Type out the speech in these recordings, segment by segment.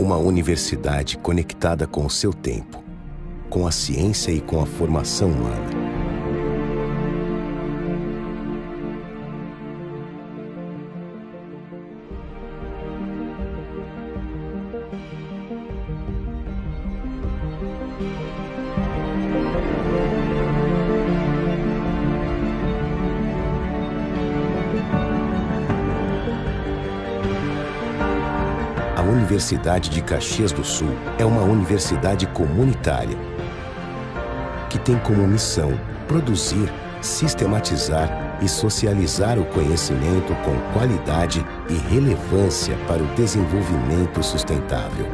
Uma universidade conectada com o seu tempo, com a ciência e com a formação humana. A Universidade de Caxias do Sul é uma universidade comunitária que tem como missão produzir, sistematizar e socializar o conhecimento com qualidade e relevância para o desenvolvimento sustentável.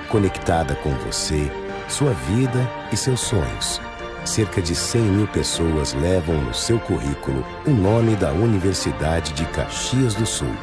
Conectada com você, sua vida e seus sonhos. Cerca de 100.000 pessoas levam no seu currículo o nome da Universidade de Caxias do Sul.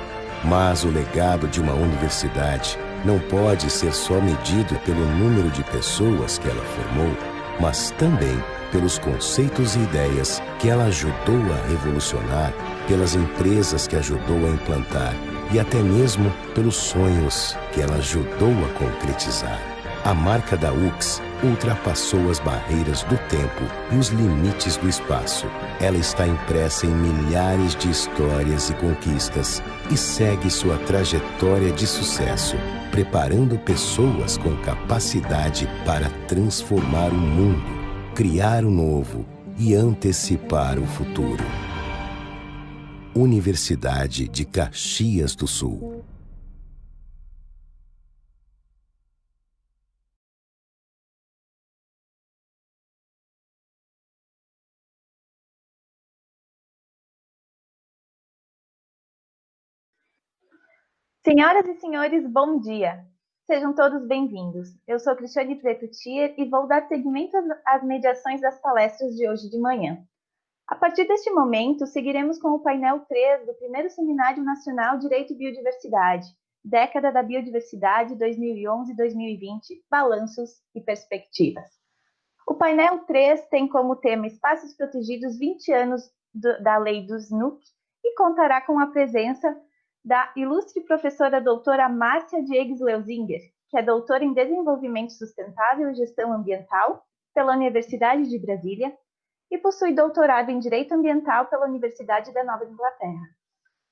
Mas o legado de uma universidade não pode ser só medido pelo número de pessoas que ela formou, mas também pelos conceitos e ideias que ela ajudou a revolucionar, pelas empresas que ajudou a implantar e até mesmo pelos sonhos que ela ajudou a concretizar. A marca da UCS ultrapassou as barreiras do tempo e os limites do espaço. Ela está impressa em milhares de histórias e conquistas e segue sua trajetória de sucesso, preparando pessoas com capacidade para transformar o mundo, criar o novo e antecipar o futuro. Universidade de Caxias do Sul. Senhoras e senhores, bom dia! Sejam todos bem-vindos. Eu sou Cristiane Preto Thier e vou dar seguimento às mediações das palestras de hoje de manhã. A partir deste momento, seguiremos com o painel 3 do primeiro Seminário Nacional Direito e Biodiversidade, Década da Biodiversidade 2011-2020, Balanços e Perspectivas. O painel 3 tem como tema Espaços Protegidos 20 anos da Lei do SNUC e contará com a presença da ilustre professora doutora Márcia Diegues Leuzinger, que é doutora em Desenvolvimento Sustentável e Gestão Ambiental pela Universidade de Brasília e possui doutorado em Direito Ambiental pela Universidade da Nova Inglaterra.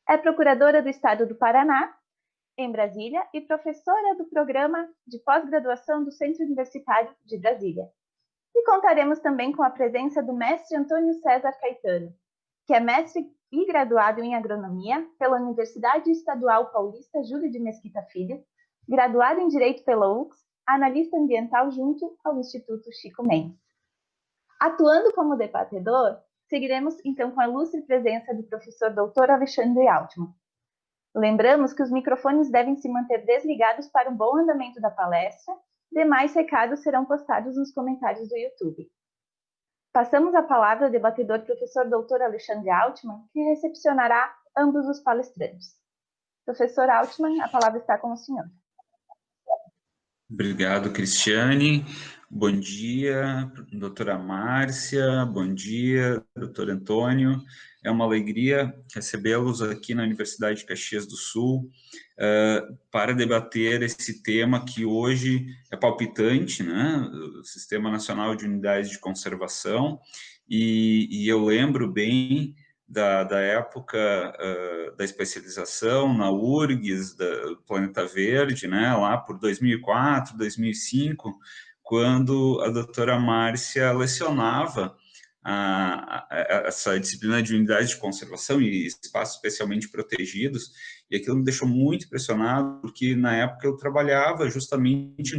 É procuradora do Estado do Paraná, em Brasília, e professora do Programa de Pós-Graduação do Centro Universitário de Brasília. E contaremos também com a presença do mestre Antônio César Caetano, que é mestre e graduado em Agronomia pela Universidade Estadual Paulista Júlio de Mesquita Filho graduado em Direito pela UX, analista ambiental junto ao Instituto Chico Mendes. Atuando como debatedor, seguiremos então com a ilustre presença do professor Dr. Alexandre Altman. Lembramos que os microfones devem se manter desligados para o bom andamento da palestra, demais recados serão postados nos comentários do YouTube. Passamos a palavra ao debatedor professor Dr. Alexandre Altman, que recepcionará ambos os palestrantes. Professor Altman, a palavra está com o senhor. Obrigado, Cristiane. Bom dia, doutora Márcia. Bom dia, doutor Antônio. É uma alegria recebê-los aqui na Universidade de Caxias do Sul para debater esse tema que hoje é palpitante, né? O Sistema Nacional de Unidades de Conservação. E eu lembro bem da época da especialização na URGS, do Planeta Verde, né, lá por 2004, 2005, quando a doutora Márcia lecionava essa disciplina de unidades de conservação e espaços especialmente protegidos, e aquilo me deixou muito impressionado, porque na época eu trabalhava justamente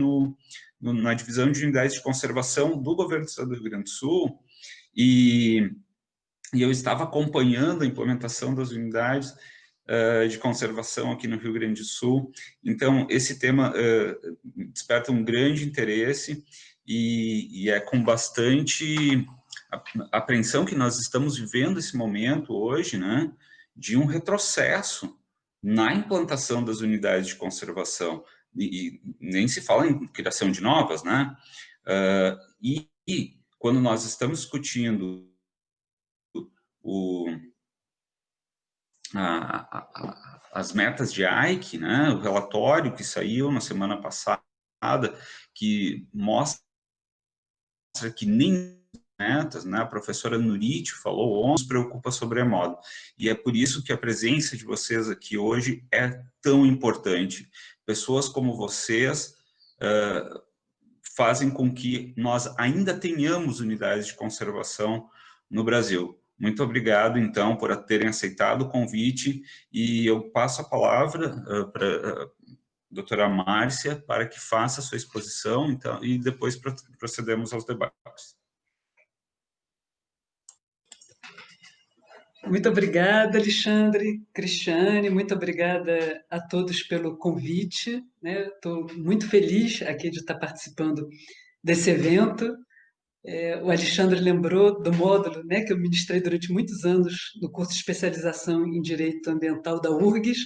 na divisão de unidades de conservação do governo do Estado do Rio Grande do Sul, e eu estava acompanhando a implementação das unidades de conservação aqui no Rio Grande do Sul. Então, esse tema desperta um grande interesse e é com bastante apreensão que nós estamos vivendo esse momento hoje, né, de um retrocesso na implantação das unidades de conservação, e nem se fala em criação de novas, né, e quando nós estamos discutindo as metas de Aichi, né, o relatório que saiu na semana passada, que mostra que nem metas, né, a professora Nuriti falou, nos preocupa sobremodo. E é por isso que a presença de vocês aqui hoje é tão importante. Pessoas como vocês fazem com que nós ainda tenhamos unidades de conservação no Brasil. Muito obrigado, então, por terem aceitado o convite, e eu passo a palavra para a doutora Márcia para que faça a sua exposição, então, e depois procedemos aos debates. Muito obrigada, Alexandre, Cristiane, muito obrigada a todos pelo convite, né? Estou muito feliz aqui de estar participando desse evento. O Alexandre lembrou do módulo, né, que eu ministrei durante muitos anos no curso de especialização em Direito Ambiental da URGS,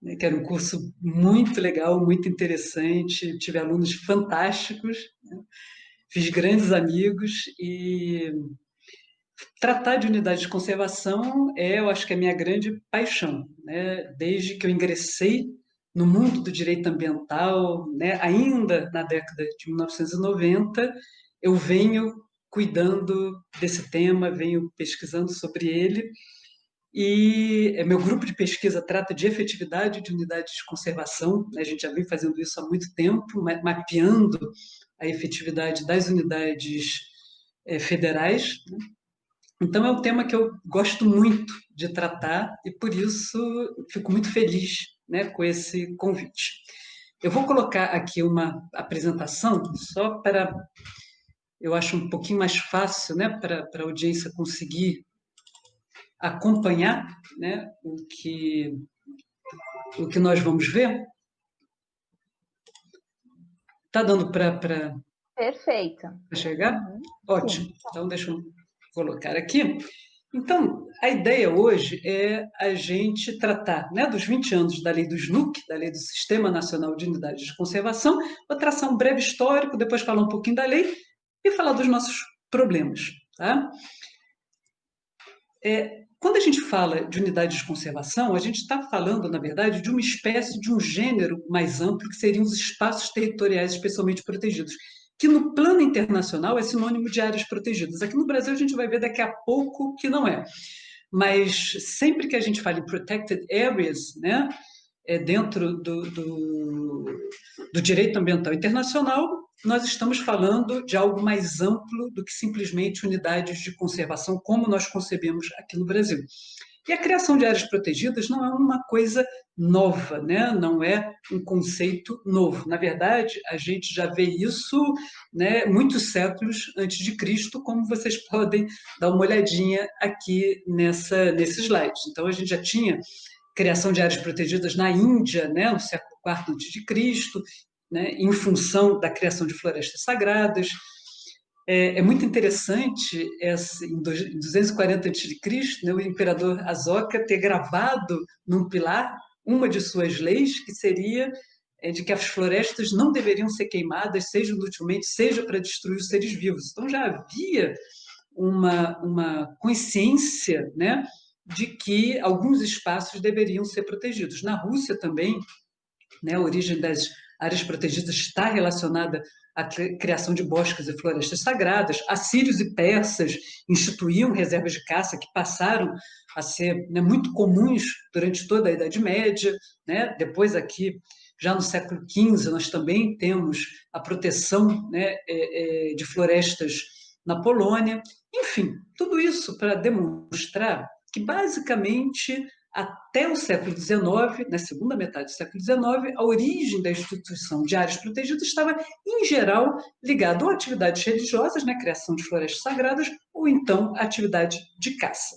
né, que era um curso muito legal, muito interessante, tive alunos fantásticos, né? Fiz grandes amigos e tratar de unidade de conservação eu acho que é a minha grande paixão, né? Desde que eu ingressei no mundo do direito ambiental, né, ainda na década de 1990, eu venho cuidando desse tema, venho pesquisando sobre ele, e meu grupo de pesquisa trata de efetividade de unidades de conservação, né? A gente já vem fazendo isso há muito tempo, mapeando a efetividade das unidades federais, né? Então, é um tema que eu gosto muito de tratar e, por isso, fico muito feliz, né, com esse convite. Eu vou colocar aqui uma apresentação só para, eu acho um pouquinho mais fácil, né, para a audiência conseguir acompanhar, né, o que nós vamos ver. Está dando para Perfeito. chegar? Uhum. Ótimo. Sim. Então, deixa eu colocar aqui. Então, a ideia hoje é a gente tratar, né, dos 20 anos da lei do SNUC, da lei do Sistema Nacional de Unidades de Conservação, vou traçar um breve histórico, depois falar um pouquinho da lei e falar dos nossos problemas. Tá? Quando a gente fala de unidades de conservação, a gente está falando, na verdade, de uma espécie de um gênero mais amplo, que seriam os espaços territoriais especialmente protegidos, que no plano internacional é sinônimo de áreas protegidas. Aqui no Brasil a gente vai ver daqui a pouco que não é. Mas sempre que a gente fala em protected areas, né, dentro do direito ambiental internacional, nós estamos falando de algo mais amplo do que simplesmente unidades de conservação, como nós concebemos aqui no Brasil. E a criação de áreas protegidas não é uma coisa nova, né? Não é um conceito novo. Na verdade, a gente já vê isso, né, muitos séculos antes de Cristo, como vocês podem dar uma olhadinha aqui nesse slide. Então, a gente já tinha criação de áreas protegidas na Índia, né, no século IV a.C., né, em função da criação de florestas sagradas. É muito interessante, em 240 a.C., né, o imperador Asoka ter gravado num pilar uma de suas leis, que seria de que as florestas não deveriam ser queimadas, seja inutilmente, seja para destruir os seres vivos. Então já havia uma consciência, né, de que alguns espaços deveriam ser protegidos. Na Rússia também, né, a origem das áreas protegidas está relacionada à criação de bosques e florestas sagradas. Assírios e persas instituíam reservas de caça que passaram a ser, né, muito comuns durante toda a Idade Média, né? Depois aqui, já no século XV, nós também temos a proteção, né, de florestas na Polônia. Enfim, tudo isso para demonstrar que, basicamente, até o século XIX, na segunda metade do século XIX, a origem da instituição de áreas protegidas estava, em geral, ligada ou a atividades religiosas, né, criação de florestas sagradas, ou então a atividade de caça.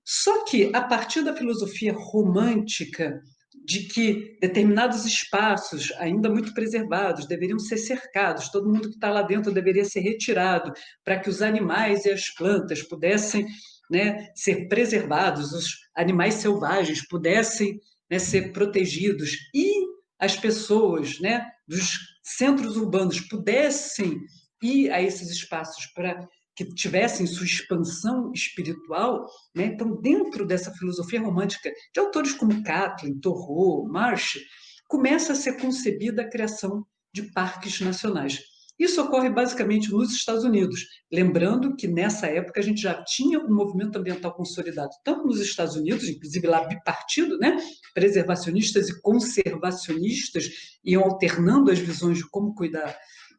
Só que, a partir da filosofia romântica, de que determinados espaços, ainda muito preservados, deveriam ser cercados, todo mundo que está lá dentro deveria ser retirado, para que os animais e as plantas pudessem, né, ser preservados, os animais selvagens pudessem, né, ser protegidos, e as pessoas, né, dos centros urbanos pudessem ir a esses espaços para que tivessem sua expansão espiritual, né? Então, dentro dessa filosofia romântica de autores como Catlin, Thoreau, Marsh, começa a ser concebida a criação de parques nacionais. Isso ocorre basicamente nos Estados Unidos, lembrando que nessa época a gente já tinha um movimento ambiental consolidado, tanto nos Estados Unidos, inclusive lá bipartido, né? Preservacionistas e conservacionistas iam alternando as visões de como cuidar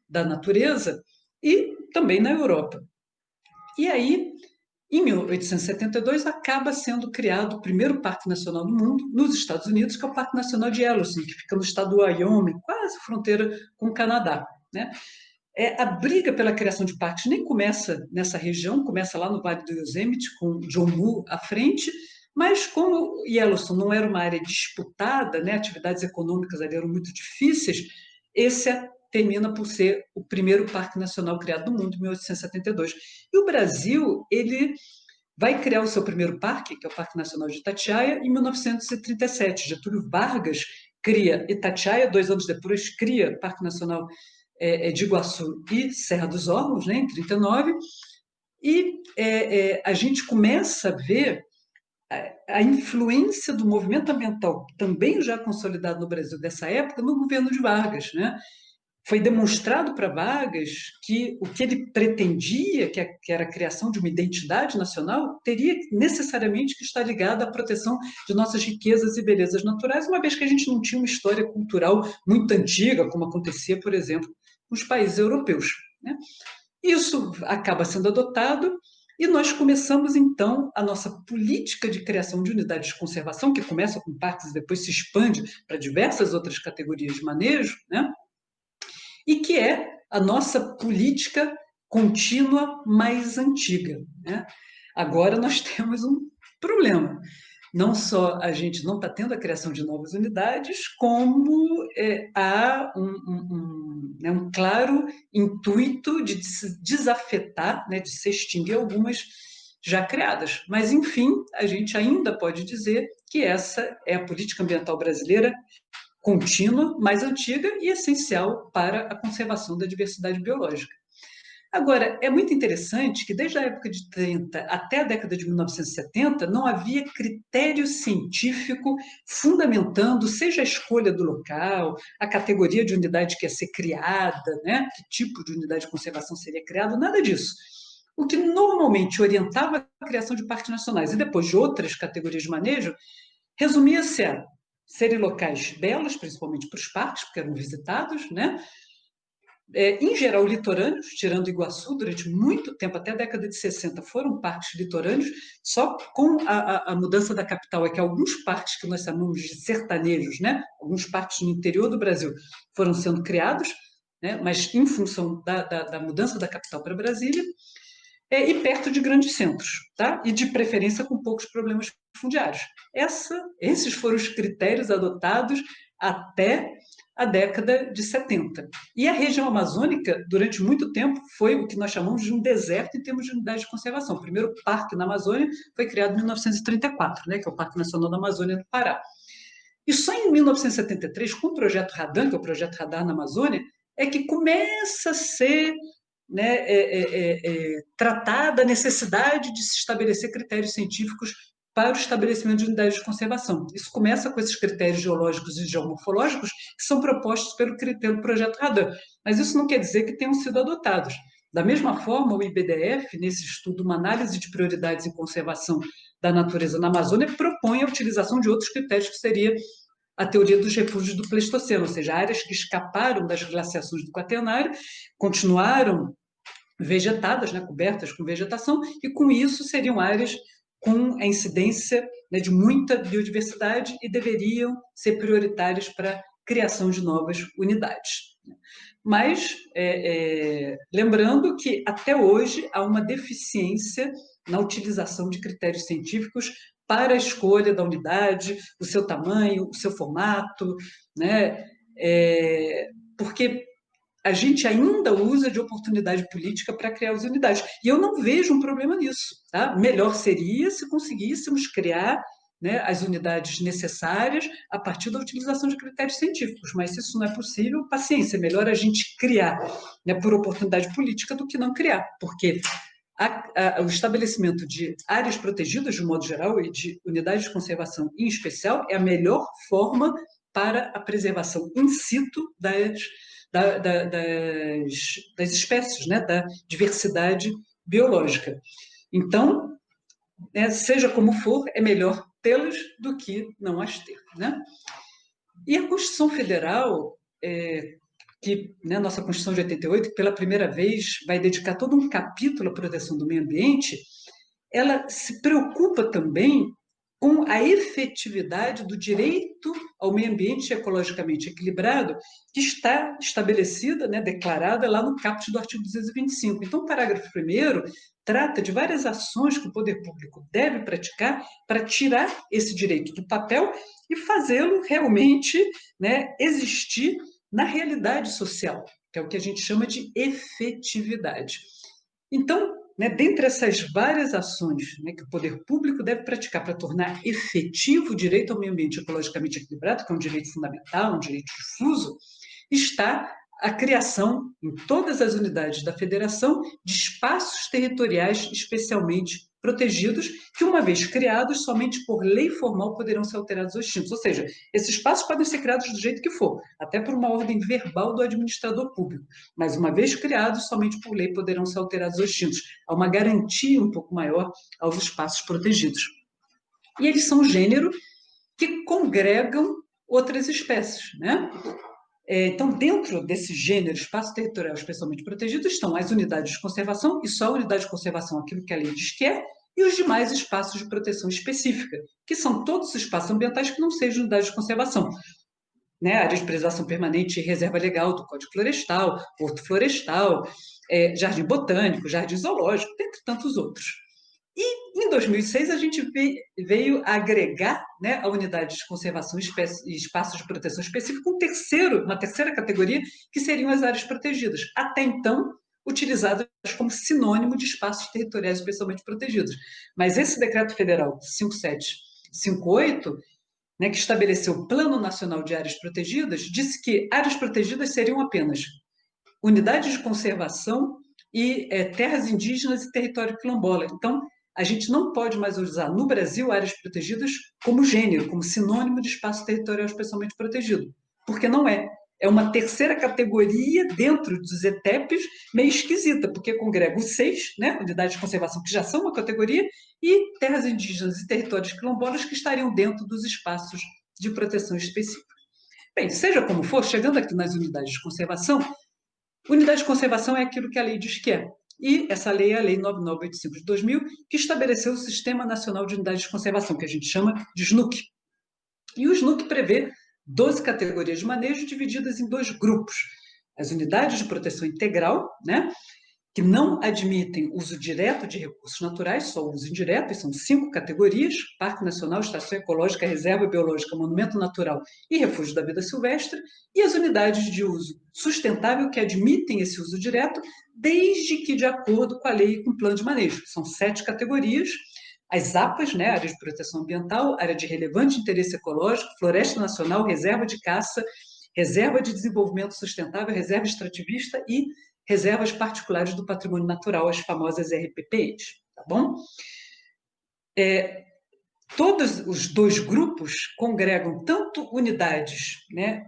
da natureza, e também na Europa. E aí, em 1872, acaba sendo criado o primeiro parque nacional do mundo, nos Estados Unidos, que é o Parque Nacional de Yellowstone, que fica no estado do Wyoming, quase fronteira com o Canadá, né? A briga pela criação de parques nem começa nessa região, começa lá no Vale do Yosemite, com John Muir à frente, mas como Yellowstone não era uma área disputada, né, atividades econômicas ali eram muito difíceis, esse termina por ser o primeiro parque nacional criado no mundo, em 1872. E o Brasil, ele vai criar o seu primeiro parque, que é o Parque Nacional de Itatiaia, em 1937. Getúlio Vargas cria Itatiaia, 2 anos depois cria Parque Nacional de Iguaçu e Serra dos Órgãos, né, em 1939, e a gente começa a ver a influência do movimento ambiental, também já consolidado no Brasil dessa época, no governo de Vargas, né? Foi demonstrado para Vargas que o que ele pretendia, que era a criação de uma identidade nacional, teria necessariamente que estar ligado à proteção de nossas riquezas e belezas naturais, uma vez que a gente não tinha uma história cultural muito antiga, como acontecia, por exemplo, nos países europeus, né? Isso acaba sendo adotado e nós começamos, então, a nossa política de criação de unidades de conservação, que começa com parques e depois se expande para diversas outras categorias de manejo, né? E que é a nossa política contínua mais antiga, né? Agora nós temos um problema. Não só a gente não está tendo a criação de novas unidades, como há um claro intuito de se desafetar, né, de se extinguir algumas já criadas. Mas, enfim, a gente ainda pode dizer que essa é a política ambiental brasileira contínua, mais antiga e essencial para a conservação da diversidade biológica. Agora, é muito interessante que desde a época de 30 até a década de 1970 não havia critério científico fundamentando, seja a escolha do local, a categoria de unidade que ia ser criada, né? Que tipo de unidade de conservação seria criada, nada disso. O que normalmente orientava a criação de parques nacionais e depois de outras categorias de manejo, resumia-se a serem locais belos, principalmente para os parques, porque eram visitados, né? em geral litorâneos, tirando Iguaçu, durante muito tempo, até a década de 60, foram parques litorâneos, só com a mudança da capital é que alguns parques que nós chamamos de sertanejos, né? Alguns parques no interior do Brasil foram sendo criados, né? Mas em função da mudança da capital para Brasília, e perto de grandes centros, tá? E de preferência com poucos problemas fundiários. Esses foram os critérios adotados até a década de 70. E a região amazônica, durante muito tempo, foi o que nós chamamos de um deserto em termos de unidade de conservação. O primeiro parque na Amazônia foi criado em 1934, né, que é o Parque Nacional da Amazônia do Pará. E só em 1973, com o projeto Radan, que é o projeto Radar na Amazônia, é que começa a ser, né, tratada a necessidade de se estabelecer critérios científicos para o estabelecimento de unidades de conservação. Isso começa com esses critérios geológicos e geomorfológicos que são propostos pelo projeto Radan, mas isso não quer dizer que tenham sido adotados. Da mesma forma, o IBDF, nesse estudo, uma análise de prioridades em conservação da natureza na Amazônia, propõe a utilização de outros critérios, que seria a teoria dos refúgios do Pleistoceno, ou seja, áreas que escaparam das glaciações do Quaternário, continuaram vegetadas, né, cobertas com vegetação, e com isso seriam áreas com a incidência, né, de muita biodiversidade e deveriam ser prioritárias para a criação de novas unidades. Mas, lembrando que até hoje há uma deficiência na utilização de critérios científicos para a escolha da unidade, o seu tamanho, o seu formato, né? Porque a gente ainda usa de oportunidade política para criar as unidades. E eu não vejo um problema nisso. Tá? Melhor seria se conseguíssemos criar, né, as unidades necessárias a partir da utilização de critérios científicos. Mas se isso não é possível, paciência, é melhor a gente criar, né, por oportunidade política do que não criar, porque o estabelecimento de áreas protegidas, de modo geral, e de unidades de conservação em especial, é a melhor forma para a preservação in situ das espécies, né, da diversidade biológica. Então, né, seja como for, é melhor tê-las do que não as ter. Né? E a Constituição Federal, que, né, nossa Constituição de 88, que pela primeira vez vai dedicar todo um capítulo à proteção do meio ambiente, ela se preocupa também com a efetividade do direito ao meio ambiente ecologicamente equilibrado, que está estabelecida, né, declarada lá no caput do artigo 225. Então, o parágrafo 1º trata de várias ações que o poder público deve praticar para tirar esse direito do papel e fazê-lo realmente, né, existir na realidade social, que é o que a gente chama de efetividade. Então, né, dentre essas várias ações, né, que o poder público deve praticar para tornar efetivo o direito ao meio ambiente ecologicamente equilibrado, que é um direito fundamental, um direito difuso, está a criação, em todas as unidades da federação, de espaços territoriais especialmente protegidos, que, uma vez criados, somente por lei formal poderão ser alterados ou extintos. Ou seja, esses espaços podem ser criados do jeito que for, até por uma ordem verbal do administrador público, mas, uma vez criados, somente por lei poderão ser alterados ou extintos. Há uma garantia um pouco maior aos espaços protegidos. E eles são um gênero que congregam outras espécies, né? Então, dentro desse gênero, espaço territorial especialmente protegido, estão as unidades de conservação, e só a unidade de conservação, aquilo que a lei diz que é, e os demais espaços de proteção específica, que são todos os espaços ambientais que não sejam unidades de conservação. Né? Áreas de preservação permanente e reserva legal do Código Florestal, Horto Florestal, Jardim Botânico, Jardim Zoológico, dentre tantos outros. E, em 2006, a gente veio a agregar, né, a unidade de conservação e espaços de proteção específico uma terceira categoria, que seriam as áreas protegidas, até então utilizadas como sinônimo de espaços territoriais especialmente protegidos. Mas esse Decreto Federal 5758, né, que estabeleceu o Plano Nacional de Áreas Protegidas, disse que áreas protegidas seriam apenas unidades de conservação e terras indígenas e território quilombola. Então, a gente não pode mais usar no Brasil áreas protegidas como gênero, como sinônimo de espaço territorial especialmente protegido, porque não é. É uma terceira categoria dentro dos ETEPs, meio esquisita, porque congrega os 6, né, unidades de conservação, que já são uma categoria, e terras indígenas e territórios quilombolas, que estariam dentro dos espaços de proteção específica. Bem, seja como for, chegando aqui nas unidades de conservação, Unidade de conservação é aquilo que a lei diz que é. E essa lei é a Lei 9985 de 2000, que estabeleceu o Sistema Nacional de Unidades de Conservação, que a gente chama de SNUC. E o SNUC prevê 12 categorias de manejo divididas em 2 grupos. As unidades de proteção integral, né, que não admitem uso direto de recursos naturais, só uso indireto, e são 5 categorias: Parque Nacional, Estação Ecológica, Reserva Biológica, Monumento Natural e Refúgio da Vida Silvestre, e as unidades de uso sustentável que admitem esse uso direto, desde que de acordo com a lei e com o plano de manejo. São 7 categorias: as APAs, né, Área de Proteção Ambiental, Área de Relevante Interesse Ecológico, Floresta Nacional, Reserva de Caça, Reserva de Desenvolvimento Sustentável, Reserva Extrativista e Reservas Particulares do Patrimônio Natural, as famosas RPPs, tá bom? Todos os 2 grupos congregam tanto unidades, né,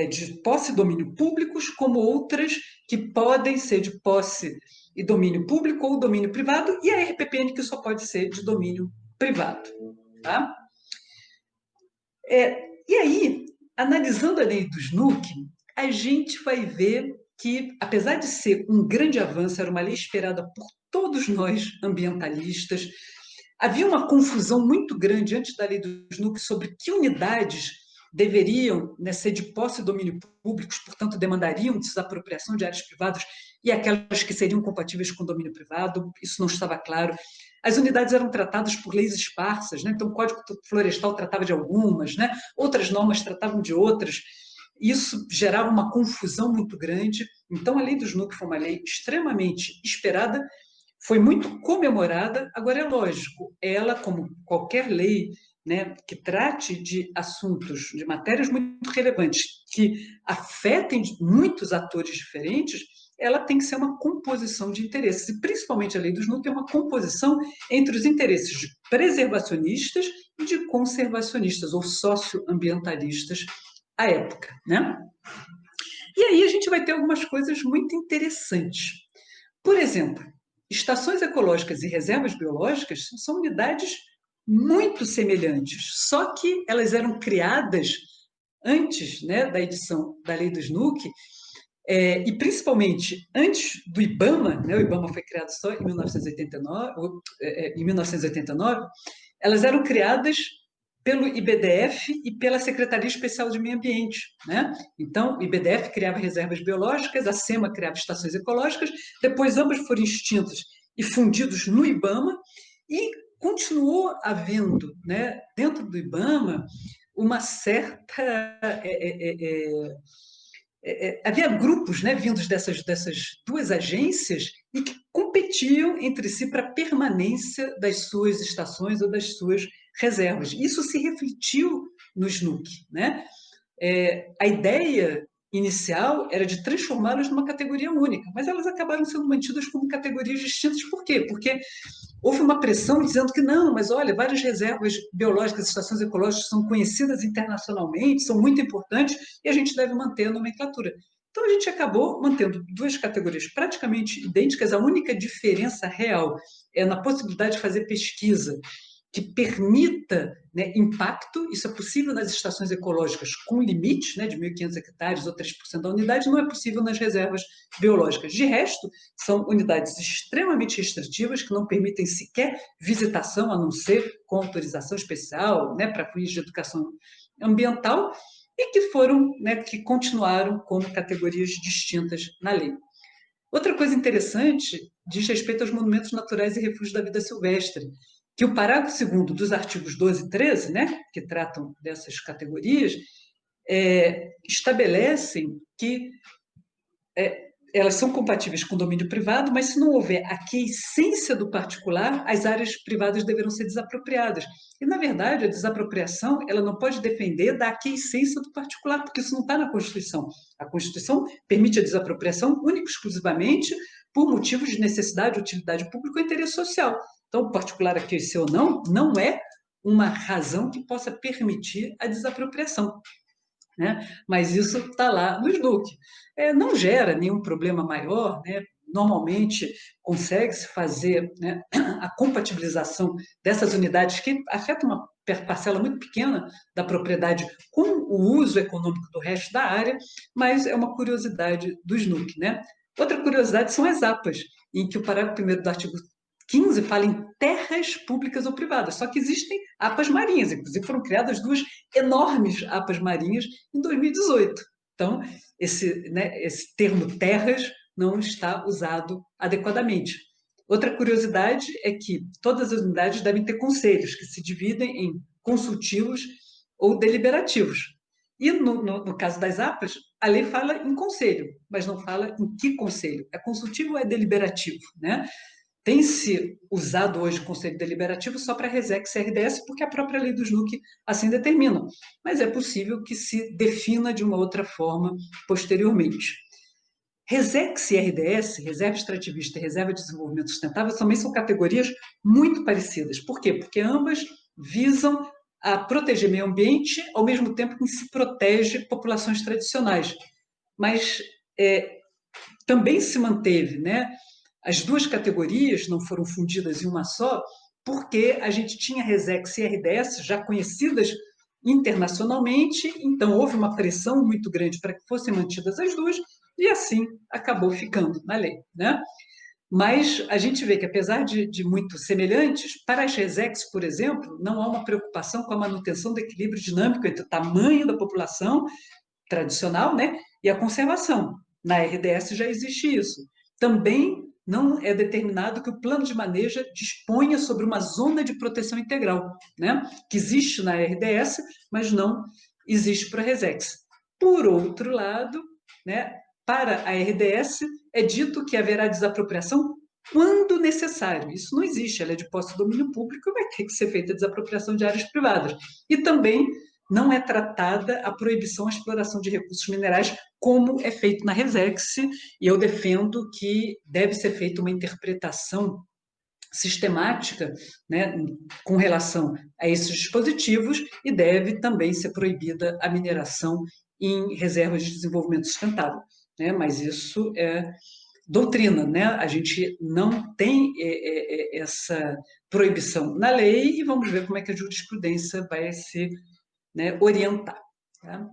de posse e domínio públicos, como outras que podem ser de posse e domínio público ou domínio privado, e a RPPN que só pode ser de domínio privado. Tá? E aí, analisando a lei do SNUC, a gente vai ver que, apesar de ser um grande avanço, era uma lei esperada por todos nós ambientalistas, havia uma confusão muito grande antes da lei do SNUC sobre que unidades deveriam, né, ser de posse e domínio públicos, portanto, demandariam desapropriação de áreas privadas, e aquelas que seriam compatíveis com o domínio privado. Isso não estava claro. As unidades eram tratadas por leis esparsas, né? Então o Código Florestal tratava de algumas, né? Outras normas tratavam de outras. Isso gerava uma confusão muito grande. Então a lei do SNUC foi uma lei extremamente esperada, foi muito comemorada. Agora, é lógico, ela, como qualquer lei, né, que trate de assuntos, de matérias muito relevantes, que afetem muitos atores diferentes, ela tem que ser uma composição de interesses. E, principalmente, a lei do SNUC é uma composição entre os interesses de preservacionistas e de conservacionistas, ou socioambientalistas, à época, né? E aí a gente vai ter algumas coisas muito interessantes. Por exemplo, estações ecológicas e reservas biológicas são unidades muito semelhantes, só que elas eram criadas antes, né, da edição da lei do SNUC, e principalmente antes do IBAMA, né, o IBAMA foi criado só em 1989, elas eram criadas pelo IBDF e pela Secretaria Especial de Meio Ambiente, né? Então, o IBDF criava reservas biológicas, a SEMA criava estações ecológicas, depois ambas foram extintas e fundidos no IBAMA, e continuou havendo, né, dentro do IBAMA, uma certa... havia grupos, né, vindos dessas 2 agências e que competiam entre si para a permanência das suas estações ou das suas reservas. Isso se refletiu no SNUC, né? A ideia inicial era de transformá-las numa categoria única, mas elas acabaram sendo mantidas como categorias distintas. Por quê? Porque houve uma pressão dizendo que não, mas olha, várias reservas biológicas, estações ecológicas são conhecidas internacionalmente, são muito importantes, e a gente deve manter a nomenclatura. Então, a gente acabou mantendo 2 categorias praticamente idênticas. A única diferença real é na possibilidade de fazer pesquisa que permita, né, impacto. Isso é possível nas estações ecológicas com limites, né, de 1.500 hectares ou 3% da unidade, não é possível nas reservas biológicas. De resto, são unidades extremamente restritivas, que não permitem sequer visitação, a não ser com autorização especial, né, para fins de educação ambiental, e que foram, né, que continuaram como categorias distintas na lei. Outra coisa interessante diz respeito aos monumentos naturais e refúgios da vida silvestre, que o parágrafo 2º dos artigos 12 e 13, né, que tratam dessas categorias, estabelecem que elas são compatíveis com o domínio privado, mas se não houver a aquiescência do particular, as áreas privadas deverão ser desapropriadas. E, na verdade, a desapropriação ela não pode depender da aquiescência do particular, porque isso não está na Constituição. A Constituição permite a desapropriação única e exclusivamente por motivos de necessidade, utilidade pública ou interesse social. Então, o particular aquecer ou não é uma razão que possa permitir a desapropriação, né? Mas isso está lá no SNUC. Não gera nenhum problema maior, né? Normalmente consegue-se fazer, né, a compatibilização dessas unidades que afetam uma parcela muito pequena da propriedade com o uso econômico do resto da área, mas é uma curiosidade do SNUC, né? Outra curiosidade são as APAs, em que o parágrafo 1º do artigo 15 fala em terras públicas ou privadas, só que existem APAs marinhas, inclusive foram criadas 2 enormes APAs marinhas em 2018. Então, esse termo terras não está usado adequadamente. Outra curiosidade é que todas as unidades devem ter conselhos, que se dividem em consultivos ou deliberativos. E no caso das APAs, a lei fala em conselho, mas não fala em que conselho. É consultivo ou é deliberativo, né? Tem-se usado hoje o conselho deliberativo só para RESEX e RDS, porque a própria lei do SNUC assim determina. Mas é possível que se defina de uma outra forma posteriormente. RESEX e RDS, Reserva Extrativista e Reserva de Desenvolvimento Sustentável, também são categorias muito parecidas. Por quê? Porque ambas visam a proteger meio ambiente ao mesmo tempo que se protege populações tradicionais. Mas também se manteve, né? As 2 categorias não foram fundidas em uma só, porque a gente tinha RESEX e RDS já conhecidas internacionalmente, então houve uma pressão muito grande para que fossem mantidas as 2, e assim acabou ficando na lei, né? Mas a gente vê que, apesar de muito semelhantes, para as RESEX, por exemplo, não há uma preocupação com a manutenção do equilíbrio dinâmico entre o tamanho da população tradicional, né, e a conservação. Na RDS já existe isso. Também não é determinado que o plano de manejo disponha sobre uma zona de proteção integral, né, que existe na RDS, mas não existe para a RESEX. Por outro lado, né, para a RDS, é dito que haverá desapropriação quando necessário. Isso não existe, ela é de posse do domínio público, vai ter que ser feita a desapropriação de áreas privadas. E também não é tratada a proibição à exploração de recursos minerais, como é feito na RESEX, e eu defendo que deve ser feita uma interpretação sistemática, né, com relação a esses dispositivos, e deve também ser proibida a mineração em reservas de desenvolvimento sustentável, né? Mas isso é doutrina, né? A gente não tem essa proibição na lei, e vamos ver como é que a jurisprudência vai se, né, orientar. Tá?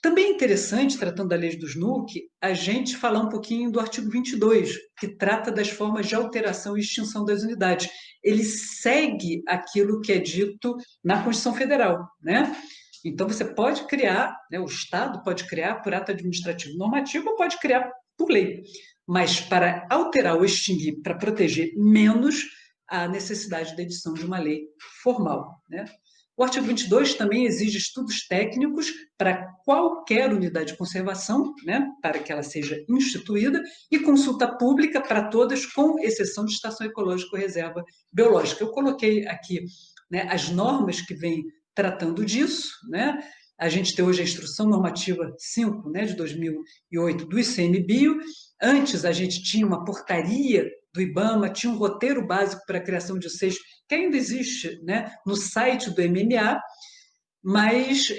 Também é interessante, tratando da lei do SNUC, a gente falar um pouquinho do artigo 22, que trata das formas de alteração e extinção das unidades. Ele segue aquilo que é dito na Constituição Federal, né? Então, você pode criar, né, o Estado pode criar por ato administrativo normativo ou pode criar por lei, mas para alterar ou extinguir, para proteger menos, há necessidade da edição de uma lei formal, né? O artigo 22 também exige estudos técnicos para qualquer unidade de conservação, né, para que ela seja instituída, e consulta pública para todas, com exceção de estação ecológica ou reserva biológica. Eu coloquei aqui, né, as normas que vêm tratando disso, né? A gente tem hoje a Instrução Normativa 5, né, de 2008, do ICMBio. Antes, a gente tinha uma portaria do IBAMA, tinha um roteiro básico para a criação de SEIs, que ainda existe, né, no site do MMA, mas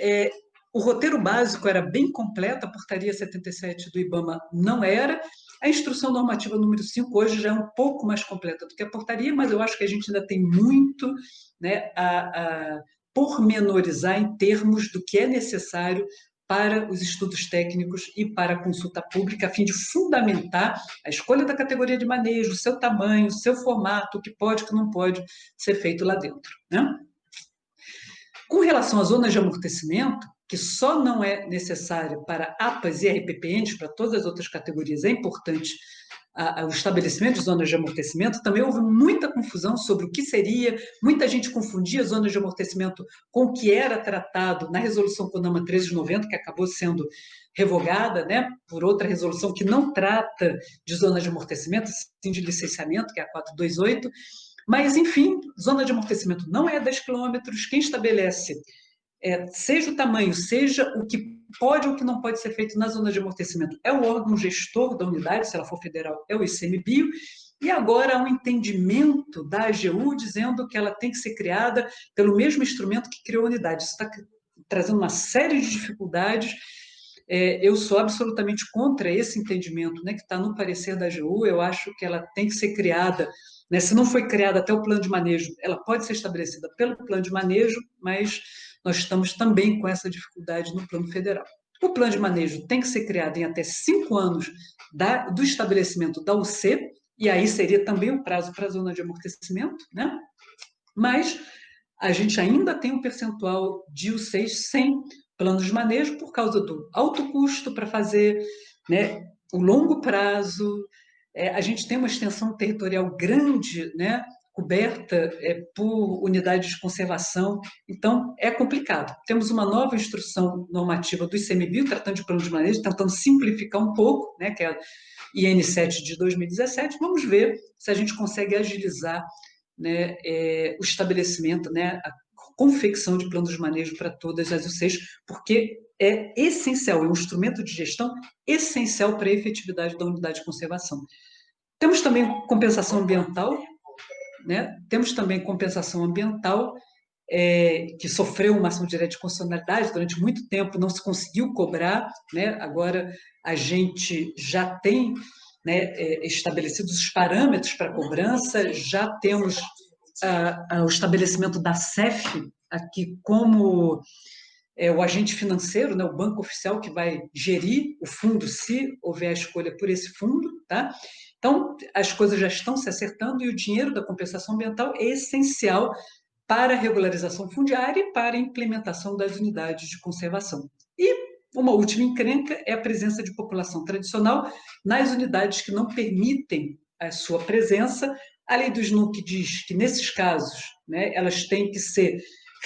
o roteiro básico era bem completo, a portaria 77 do IBAMA não era. A Instrução Normativa número 5 hoje já é um pouco mais completa do que a portaria, mas eu acho que a gente ainda tem muito, né, a pormenorizar em termos do que é necessário para os estudos técnicos e para a consulta pública, a fim de fundamentar a escolha da categoria de manejo, o seu tamanho, o seu formato, o que pode e o que não pode ser feito lá dentro, né? Com relação às zonas de amortecimento, que só não é necessário para APAs e RPPNs, para todas as outras categorias é importante o estabelecimento de zonas de amortecimento, também houve muita confusão sobre o que seria, muita gente confundia zonas de amortecimento com o que era tratado na resolução CONAMA 1390, que acabou sendo revogada, né, por outra resolução que não trata de zonas de amortecimento, sim de licenciamento, que é a 428, mas, enfim, zona de amortecimento não é 10 quilômetros, quem estabelece, seja o tamanho, seja o que pode ou o que não pode ser feito na zona de amortecimento, é o órgão gestor da unidade, se ela for federal, é o ICMBio, e agora há um entendimento da AGU dizendo que ela tem que ser criada pelo mesmo instrumento que criou a unidade. Isso está trazendo uma série de dificuldades. Eu sou absolutamente contra esse entendimento, né, que está no parecer da AGU. Eu acho que ela tem que ser criada, né, se não foi criada até o plano de manejo, ela pode ser estabelecida pelo plano de manejo, mas nós estamos também com essa dificuldade no plano federal. O plano de manejo tem que ser criado em até 5 anos do estabelecimento da UC, e aí seria também o prazo para a zona de amortecimento, né? Mas a gente ainda tem um percentual de UCs sem planos de manejo por causa do alto custo para fazer, né, o longo prazo. A gente tem uma extensão territorial grande, né, coberta por unidades de conservação, então é complicado. Temos uma nova instrução normativa do ICMBio, tratando de plano de manejo, tentando simplificar um pouco, né, que é a IN 7 de 2017. Vamos ver se a gente consegue agilizar, né, o estabelecimento, né, a confecção de planos de manejo para todas as UCs, porque é essencial, é um instrumento de gestão essencial para a efetividade da unidade de conservação. Temos também compensação ambiental, né? Temos também compensação ambiental, que sofreu uma ação direta de constitucionalidade, durante muito tempo não se conseguiu cobrar, né? Agora a gente já tem, né, estabelecidos os parâmetros para cobrança, já temos o estabelecimento da CEF aqui como o agente financeiro, né, o banco oficial que vai gerir o fundo, se houver a escolha por esse fundo, tá? Então, as coisas já estão se acertando e o dinheiro da compensação ambiental é essencial para a regularização fundiária e para a implementação das unidades de conservação. E uma última encrenca é a presença de população tradicional nas unidades que não permitem a sua presença. A lei do SNUC diz que, nesses casos, né, elas têm que ser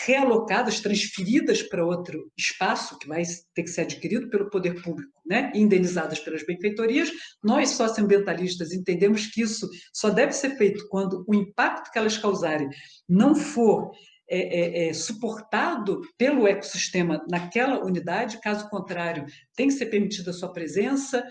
realocadas, transferidas para outro espaço, que vai ter que ser adquirido pelo poder público, né, e indenizadas pelas benfeitorias. Nós, socioambientalistas, entendemos que isso só deve ser feito quando o impacto que elas causarem não for suportado pelo ecossistema naquela unidade, caso contrário, tem que ser permitida a sua presença.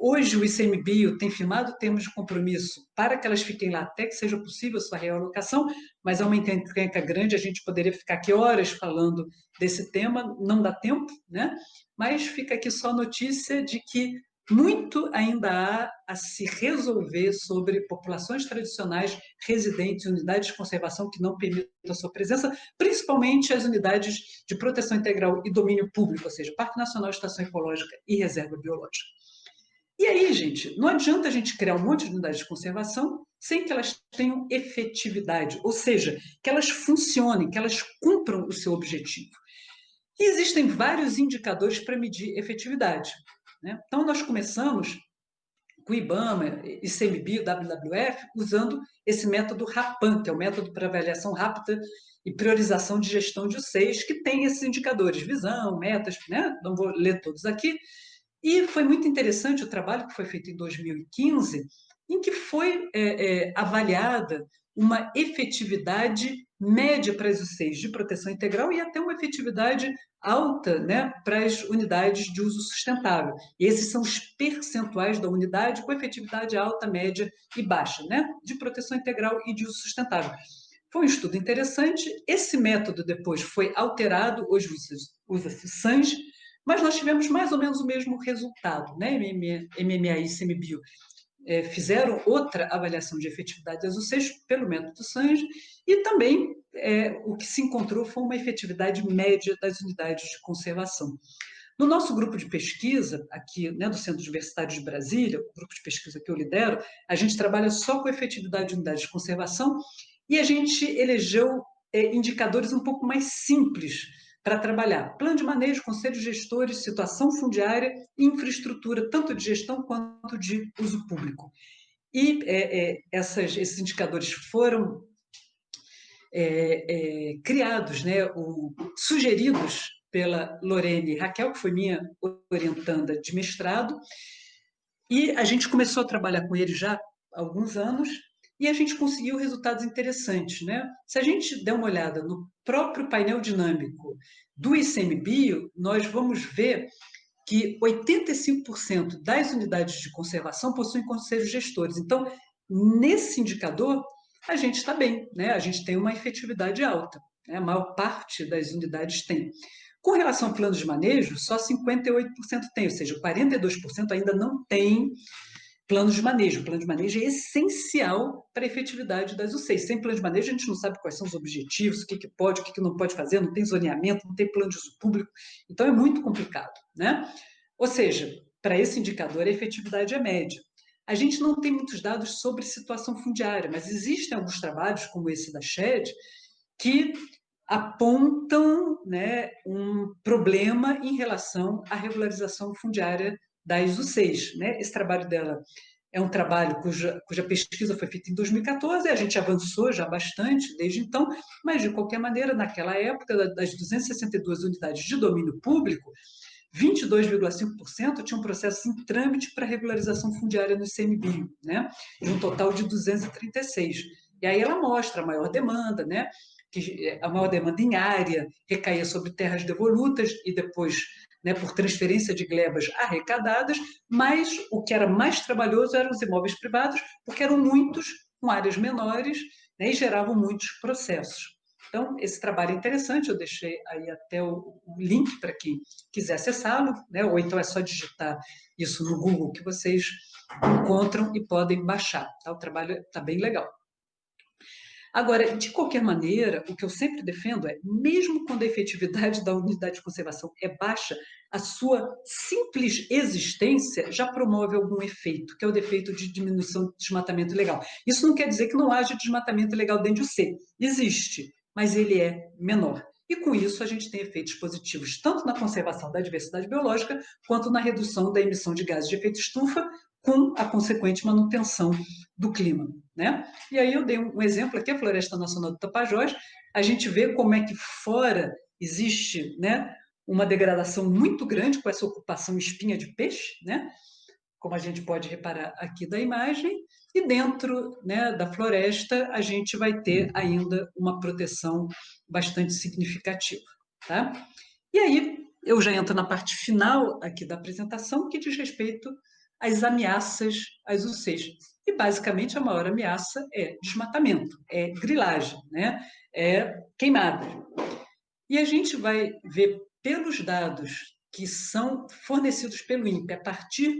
Hoje, o ICMBio tem firmado termos de compromisso para que elas fiquem lá até que seja possível a sua realocação, mas é uma encrenca grande, a gente poderia ficar aqui horas falando desse tema, não dá tempo, né? Mas fica aqui só a notícia de que muito ainda há a se resolver sobre populações tradicionais residentes em unidades de conservação que não permitam a sua presença, principalmente as unidades de proteção integral e domínio público, ou seja, Parque Nacional, Estação Ecológica e Reserva Biológica. E aí, gente, não adianta a gente criar um monte de unidades de conservação sem que elas tenham efetividade, ou seja, que elas funcionem, que elas cumpram o seu objetivo. E existem vários indicadores para medir efetividade, né? Então, nós começamos com o IBAMA, ICMBio, WWF, usando esse método RAPAN, que é o método para avaliação rápida e priorização de gestão de UCs, que tem esses indicadores, visão, metas, né? Não vou ler todos aqui. E foi muito interessante o trabalho que foi feito em 2015, em que foi avaliada uma efetividade média para as UCs de proteção integral e até uma efetividade alta, né, para as unidades de uso sustentável. E esses são os percentuais da unidade com efetividade alta, média e baixa, né, de proteção integral e de uso sustentável. Foi um estudo interessante. Esse método depois foi alterado, hoje usa-se SANS, mas nós tivemos mais ou menos o mesmo resultado, né? MMA e ICMBio fizeram outra avaliação de efetividade das UCs pelo método SANS e também o que se encontrou foi uma efetividade média das unidades de conservação. No nosso grupo de pesquisa, aqui, né, do Centro Universitário de Brasília, o grupo de pesquisa que eu lidero, a gente trabalha só com efetividade de unidades de conservação e a gente elegeu indicadores um pouco mais simples para trabalhar plano de manejo, conselhos gestores, situação fundiária e infraestrutura, tanto de gestão quanto de uso público. E esses indicadores foram criados, né, sugeridos pela Lorene Raquel, que foi minha orientanda de mestrado, e a gente começou a trabalhar com ele já há alguns anos, e a gente conseguiu resultados interessantes, né? Se a gente der uma olhada no próprio painel dinâmico do ICMBio, nós vamos ver que 85% das unidades de conservação possuem conselhos gestores. Então, nesse indicador, a gente está bem, né? A gente tem uma efetividade alta, né? A maior parte das unidades tem. Com relação a planos de manejo, só 58% tem, ou seja, 42% ainda não tem plano de manejo. O plano de manejo é essencial para a efetividade das UCs. Sem plano de manejo, a gente não sabe quais são os objetivos, o que pode, o que não pode fazer, não tem zoneamento, não tem plano de uso público. Então, é muito complicado, né? Ou seja, para esse indicador, a efetividade é média. A gente não tem muitos dados sobre situação fundiária, mas existem alguns trabalhos, como esse da SHED, que apontam, né, um problema em relação à regularização fundiária das UCs, né? Esse trabalho dela é um trabalho cuja pesquisa foi feita em 2014, a gente avançou já bastante desde então, mas, de qualquer maneira, naquela época, das 262 unidades de domínio público, 22,5% tinham processos em trâmite para regularização fundiária no ICMBio, né? De um total de 236. E aí ela mostra a maior demanda, né? Que a maior demanda em área recaía sobre terras devolutas e depois, né, por transferência de glebas arrecadadas, mas o que era mais trabalhoso eram os imóveis privados, porque eram muitos, com áreas menores, né, e geravam muitos processos. Então, esse trabalho é interessante, eu deixei aí até o link para quem quiser acessá-lo, né, ou então é só digitar isso no Google que vocês encontram e podem baixar. Tá? O trabalho está bem legal. Agora, de qualquer maneira, o que eu sempre defendo é, mesmo quando a efetividade da unidade de conservação é baixa, a sua simples existência já promove algum efeito, que é o defeito de diminuição de desmatamento ilegal. Isso não quer dizer que não haja desmatamento ilegal dentro do C. Existe, mas ele é menor. E com isso a gente tem efeitos positivos tanto na conservação da diversidade biológica quanto na redução da emissão de gases de efeito estufa, com a consequente manutenção do clima, né? E aí eu dei um exemplo aqui, a Floresta Nacional do Tapajós, a gente vê como é que fora existe, né, uma degradação muito grande com essa ocupação espinha de peixe, né? Como a gente pode reparar aqui da imagem, e dentro, né, da floresta a gente vai ter ainda uma proteção bastante significativa, tá? E aí eu já entro na parte final aqui da apresentação, que diz respeito às ameaças às UCs. E, basicamente, a maior ameaça é desmatamento, é grilagem, né? É queimada. E a gente vai ver pelos dados que são fornecidos pelo INPE a partir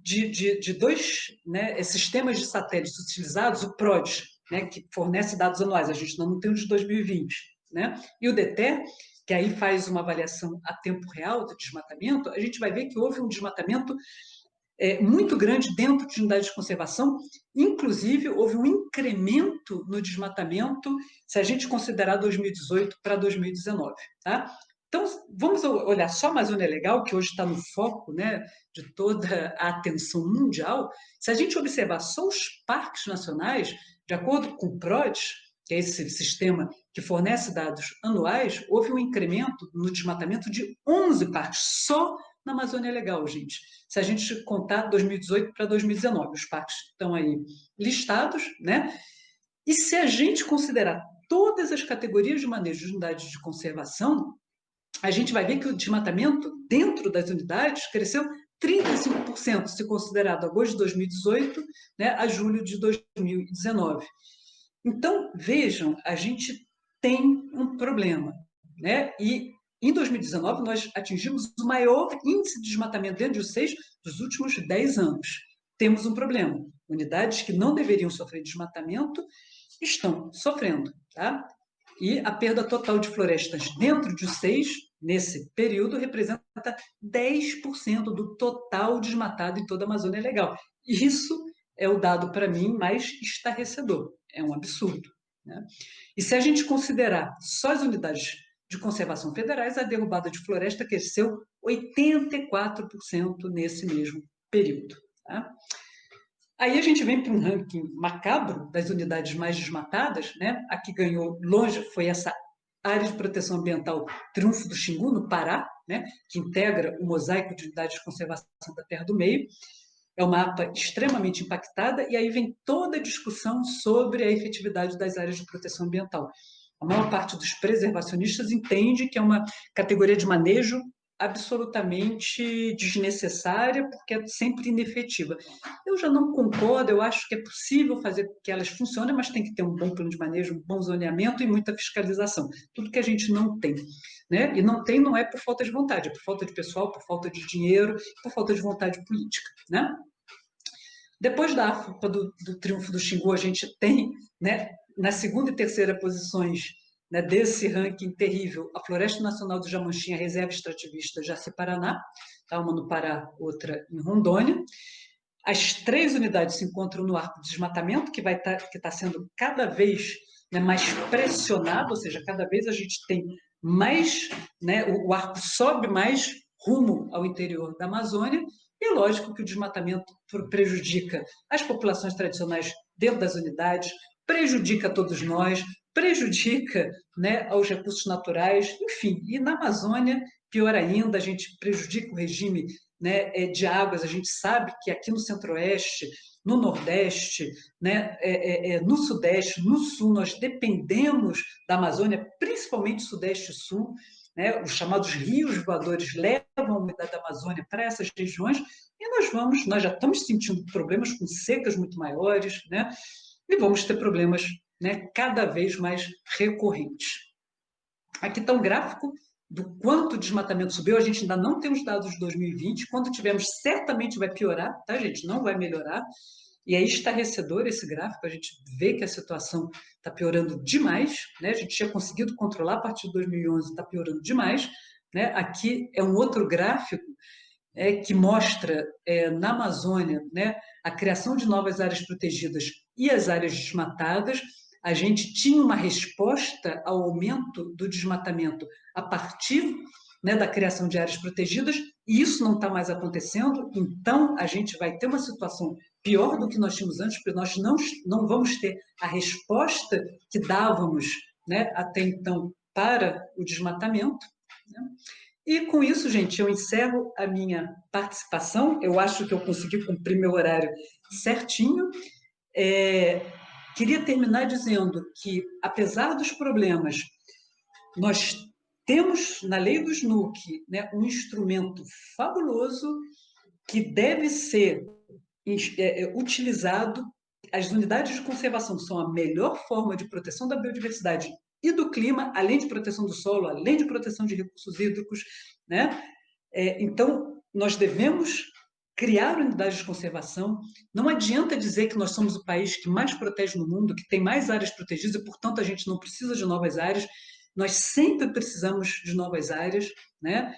de dois, né, sistemas de satélites utilizados, o PRODES, né, que fornece dados anuais, a gente não tem o de 2020, né? E o DETER, que aí faz uma avaliação a tempo real do desmatamento, a gente vai ver que houve um desmatamento muito grande dentro de unidades de conservação, inclusive houve um incremento no desmatamento, se a gente considerar 2018 para 2019, tá? Então, vamos olhar só a Amazônia Legal, que hoje está no foco, né, de toda a atenção mundial. Se a gente observar só os parques nacionais, de acordo com o PRODES, que é esse sistema que fornece dados anuais, houve um incremento no desmatamento de 11 parques, só na Amazônia Legal, gente. Se a gente contar 2018 para 2019, os parques estão aí listados, né? E se a gente considerar todas as categorias de manejo de unidades de conservação, a gente vai ver que o desmatamento dentro das unidades cresceu 35%, se considerado agosto de 2018, né, a julho de 2019. Então, vejam, a gente tem um problema, né? E em 2019, nós atingimos o maior índice de desmatamento dentro de UCs dos últimos 10 anos. Temos um problema. Unidades que não deveriam sofrer desmatamento estão sofrendo, tá? E a perda total de florestas dentro de UCs, nesse período, representa 10% do total desmatado em toda a Amazônia Legal. E isso é o dado, para mim, mais estarrecedor. É um absurdo, né? E se a gente considerar só as unidades de conservação federais, a derrubada de floresta cresceu 84% nesse mesmo período, tá? Aí a gente vem para um ranking macabro das unidades mais desmatadas, né? A que ganhou longe foi essa área de proteção ambiental Triunfo do Xingu, no Pará, né? Que integra o mosaico de unidades de conservação da Terra do Meio. É um mapa extremamente impactada, e aí vem toda a discussão sobre a efetividade das áreas de proteção ambiental. A maior parte dos preservacionistas entende que é uma categoria de manejo absolutamente desnecessária, porque é sempre inefetiva. Eu já não concordo, eu acho que é possível fazer que elas funcionem, mas tem que ter um bom plano de manejo, um bom zoneamento e muita fiscalização. Tudo que a gente não tem, né? E não tem não é por falta de vontade, é por falta de pessoal, por falta de dinheiro, por falta de vontade política, né? Depois da AFUPA do Triunfo do Xingu, a gente tem, né, na segunda e terceira posições, né, desse ranking terrível, a Floresta Nacional do Jamanchim, a Reserva Extrativista Jaci-Paraná, tá, uma no Pará, outra em Rondônia. As 3 unidades se encontram no arco de desmatamento, que está sendo cada vez, né, mais pressionado, ou seja, cada vez a gente tem mais, né, o arco sobe mais rumo ao interior da Amazônia, e é lógico que o desmatamento prejudica as populações tradicionais dentro das unidades, prejudica todos nós, prejudica, né, aos recursos naturais, enfim, e na Amazônia, pior ainda, a gente prejudica o regime, né, de águas. A gente sabe que aqui no Centro-Oeste, no Nordeste, né, no Sudeste, no Sul, nós dependemos da Amazônia, principalmente Sudeste e Sul, né, os chamados rios voadores levam a umidade da Amazônia para essas regiões, e nós já estamos sentindo problemas com secas muito maiores, né, e vamos ter problemas, né, cada vez mais recorrentes. Aqui está um gráfico do quanto o desmatamento subiu. A gente ainda não tem os dados de 2020. Quando tivermos, certamente vai piorar, tá, gente? Não vai melhorar. E é estarrecedor esse gráfico. A gente vê que a situação está piorando demais, né? A gente tinha conseguido controlar a partir de 2011, está piorando demais, né? Aqui é um outro gráfico que mostra na Amazônia, né, a criação de novas áreas protegidas e as áreas desmatadas. A gente tinha uma resposta ao aumento do desmatamento a partir, né, da criação de áreas protegidas, e isso não está mais acontecendo. Então a gente vai ter uma situação pior do que nós tínhamos antes, porque nós não vamos ter a resposta que dávamos, né, até então para o desmatamento, né? E com isso, gente, eu encerro a minha participação. Eu acho que eu consegui cumprir meu horário certinho. Queria terminar dizendo que, apesar dos problemas, nós temos na lei do SNUC, né, um instrumento fabuloso que deve ser utilizado. As unidades de conservação são a melhor forma de proteção da biodiversidade e do clima, além de proteção do solo, além de proteção de recursos hídricos, né? Então, nós devemos criar unidades de conservação. Não adianta dizer que nós somos o país que mais protege no mundo, que tem mais áreas protegidas e, portanto, a gente não precisa de novas áreas. Nós sempre precisamos de novas áreas, né?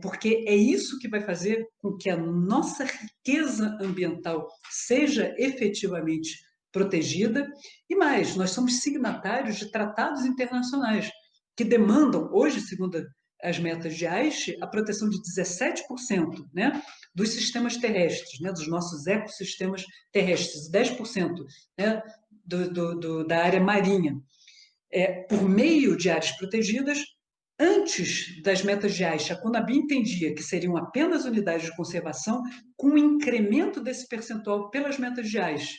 Porque é isso que vai fazer com que a nossa riqueza ambiental seja efetivamente protegida. E mais, nós somos signatários de tratados internacionais que demandam, hoje, segundo as metas de Aichi, a proteção de 17%, né, dos sistemas terrestres, né, dos nossos ecossistemas terrestres, 10%, né, da área marinha. Por meio de áreas protegidas. Antes das metas de Aichi, a Conabim entendia que seriam apenas unidades de conservação, com um incremento desse percentual pelas metas de Aichi.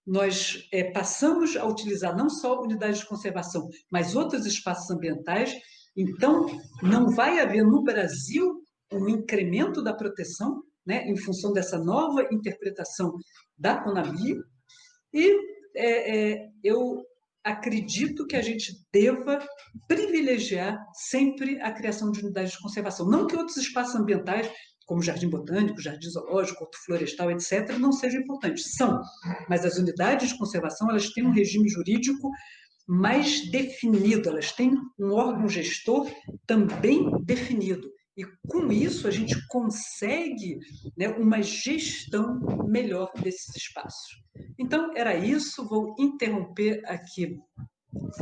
Nós passamos a utilizar não só unidades de conservação, mas outros espaços ambientais. Então, não vai haver no Brasil um incremento da proteção, né, em função dessa nova interpretação da Conabim. E eu acredito que a gente deva privilegiar sempre a criação de unidades de conservação. Não que outros espaços ambientais, como jardim botânico, jardim zoológico, hortoflorestal, etc., não sejam importantes. São, mas as unidades de conservação, elas têm um regime jurídico mais definido, elas têm um órgão gestor também definido. E com isso a gente consegue, né, uma gestão melhor desses espaços. Então, era isso. Vou interromper aqui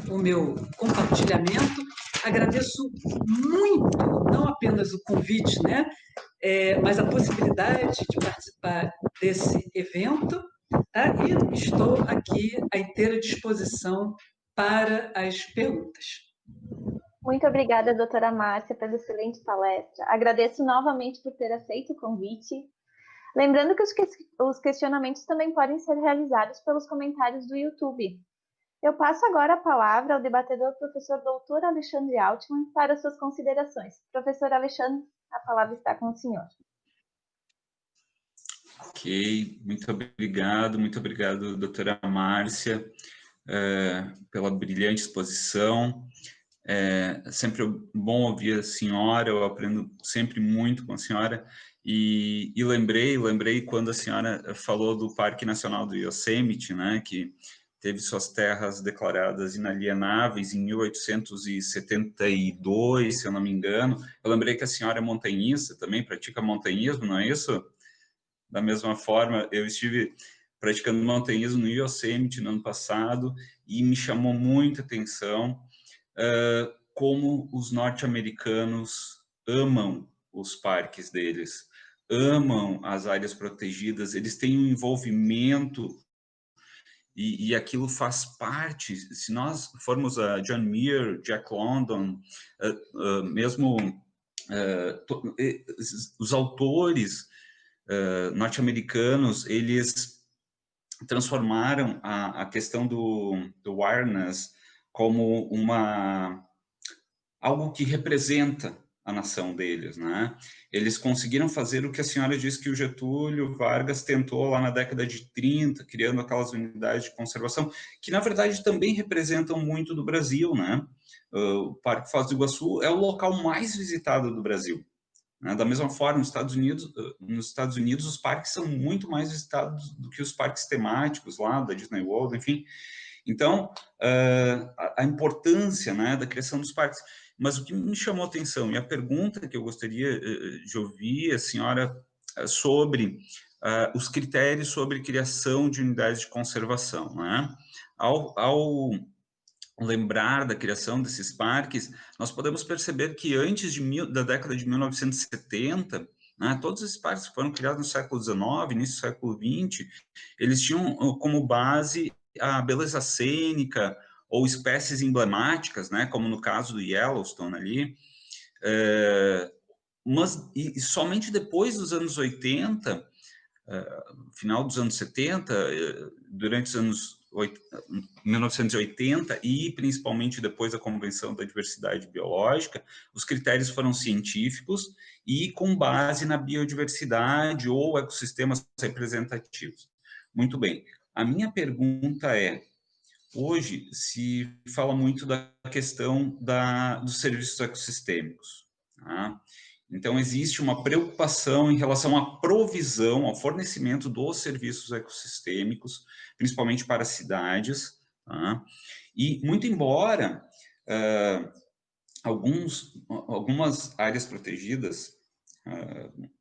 o meu compartilhamento. Agradeço muito, não apenas o convite, né, mas a possibilidade de participar desse evento, tá? E estou aqui à inteira disposição para as perguntas. Muito obrigada, doutora Márcia, pela excelente palestra. Agradeço novamente por ter aceito o convite. Lembrando que os questionamentos também podem ser realizados pelos comentários do YouTube. Eu passo agora a palavra ao debatedor professor doutor Alexandre Altman para suas considerações. Professor Alexandre, a palavra está com o senhor. Ok, muito obrigado, doutora Márcia, pela brilhante exposição. É sempre bom ouvir a senhora, eu aprendo sempre muito com a senhora, E lembrei quando a senhora falou do Parque Nacional do Yosemite, né, que teve suas terras declaradas inalienáveis em 1872, se eu não me engano. Eu lembrei que a senhora é montanhista também, pratica montanhismo, não é isso? Da mesma forma, eu estive praticando montanhismo no Yosemite no ano passado e me chamou muita atenção como os norte-americanos amam os parques deles, amam as áreas protegidas, eles têm um envolvimento e aquilo faz parte. Se nós formos a John Muir, Jack London, mesmo os autores norte-americanos, eles transformaram a questão do wireless como algo que representa a nação deles, né? Eles conseguiram fazer o que a senhora disse que o Getúlio Vargas tentou lá na década de 30, criando aquelas unidades de conservação, que na verdade também representam muito do Brasil, né? O Parque Foz do Iguaçu é o local mais visitado do Brasil. Da mesma forma, nos Estados Unidos, os parques são muito mais visitados do que os parques temáticos lá da Disney World, enfim. Então, a importância, né, da criação dos parques. Mas o que me chamou a atenção, e a pergunta que eu gostaria de ouvir a senhora sobre os critérios sobre criação de unidades de conservação, né? Ao lembrar da criação desses parques, nós podemos perceber que antes da década de 1970, né, todos esses parques que foram criados no século XIX, início do século XX, eles tinham como base a beleza cênica ou espécies emblemáticas, né, como no caso do Yellowstone ali, mas somente depois dos anos 80, final dos anos 70, durante os anos 1980 e principalmente depois da Convenção da Diversidade Biológica, os critérios foram científicos e com base na biodiversidade ou ecossistemas representativos. Muito bem. A minha pergunta é, hoje se fala muito da questão dos serviços ecossistêmicos, tá? Então, existe uma preocupação em relação à provisão, ao fornecimento dos serviços ecossistêmicos, principalmente para as cidades, tá? E, muito embora algumas áreas protegidas,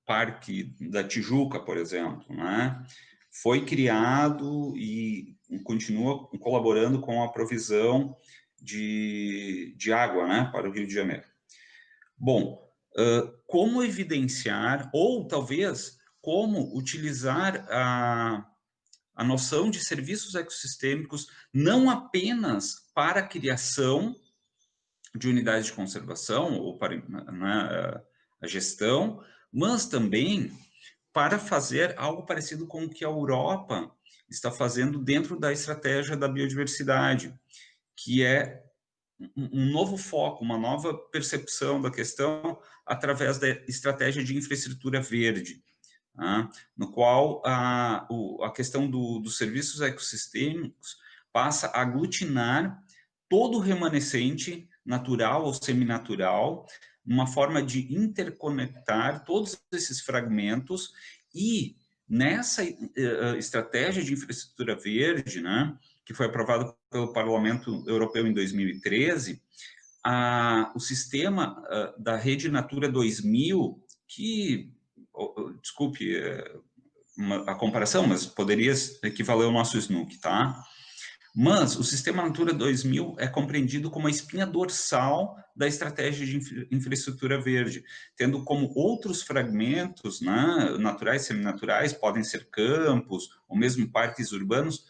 Parque da Tijuca, por exemplo, né, foi criado e continua colaborando com a provisão de água, né, para o Rio de Janeiro. Bom, como evidenciar, ou talvez como utilizar a noção de serviços ecossistêmicos não apenas para a criação de unidades de conservação ou para a gestão, mas também para fazer algo parecido com o que a Europa está fazendo dentro da estratégia da biodiversidade, que é um novo foco, uma nova percepção da questão através da estratégia de infraestrutura verde, tá? No qual a questão dos serviços ecossistêmicos passa a aglutinar todo o remanescente natural ou seminatural, uma forma de interconectar todos esses fragmentos e nessa estratégia de infraestrutura verde, né, que foi aprovado pelo Parlamento Europeu em 2013, o sistema da Rede Natura 2000, que, desculpe a comparação, mas poderia equivaler ao nosso SNUC, tá? Mas o sistema Natura 2000 é compreendido como a espinha dorsal da estratégia de infraestrutura verde, tendo como outros fragmentos, né, naturais, seminaturais, podem ser campos ou mesmo parques urbanos,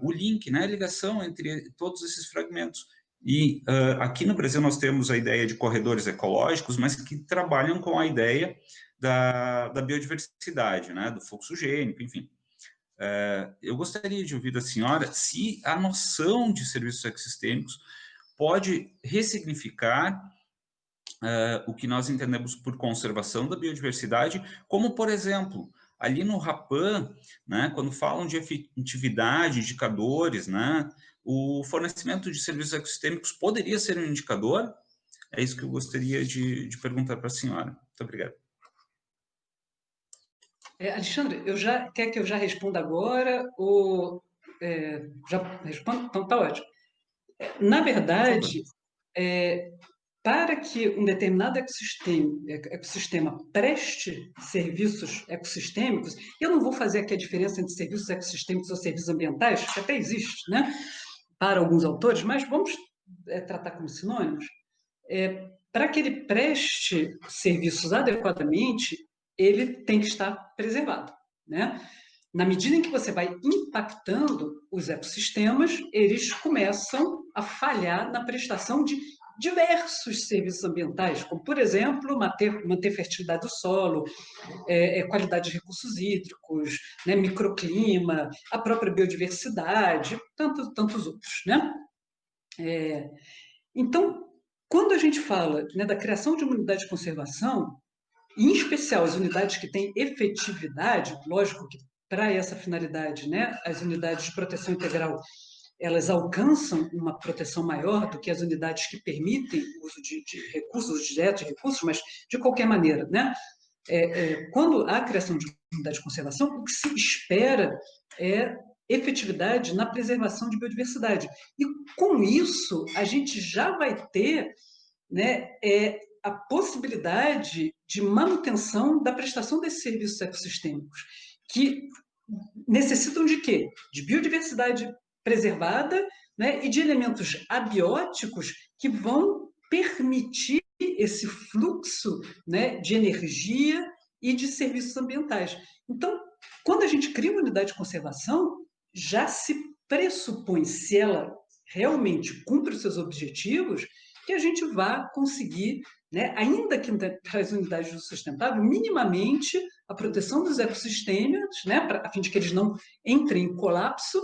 o link, né, a ligação entre todos esses fragmentos. E aqui no Brasil nós temos a ideia de corredores ecológicos, mas que trabalham com a ideia da biodiversidade, né, do fluxo gênico, enfim. Eu gostaria de ouvir da senhora se a noção de serviços ecossistêmicos pode ressignificar o que nós entendemos por conservação da biodiversidade, como, por exemplo, ali no Rapan, né, quando falam de efetividade, indicadores, né, o fornecimento de serviços ecossistêmicos poderia ser um indicador? É isso que eu gostaria de perguntar para a senhora. Muito obrigado. Alexandre, quer que eu já responda agora ou já respondo? Então tá ótimo. Na verdade, para que um determinado ecossistema preste serviços ecossistêmicos, eu não vou fazer aqui a diferença entre serviços ecossistêmicos ou serviços ambientais, que até existe, né, para alguns autores, mas vamos tratar como sinônimos. Para que ele preste serviços adequadamente, ele tem que estar preservado, né? Na medida em que você vai impactando os ecossistemas, eles começam a falhar na prestação de diversos serviços ambientais, como, por exemplo, manter fertilidade do solo, qualidade de recursos hídricos, né, microclima, a própria biodiversidade, tantos outros, né? Então, quando a gente fala, né, da criação de uma unidade de conservação, em especial as unidades que têm efetividade, lógico que para essa finalidade, né, as unidades de proteção integral, elas alcançam uma proteção maior do que as unidades que permitem o uso de recursos, uso direto de recursos, mas de qualquer maneira, né? Quando há a criação de unidade de conservação, o que se espera é efetividade na preservação de biodiversidade. E com isso, a gente já vai ter, né, a possibilidade de manutenção da prestação desses serviços ecossistêmicos, que necessitam de quê? De biodiversidade preservada, né, e de elementos abióticos que vão permitir esse fluxo, né, de energia e de serviços ambientais. Então, quando a gente cria uma unidade de conservação, já se pressupõe, se ela realmente cumpre os seus objetivos, que a gente vá conseguir, né, ainda que para as unidades de uso sustentável, minimamente a proteção dos ecossistemas, né, a fim de que eles não entrem em colapso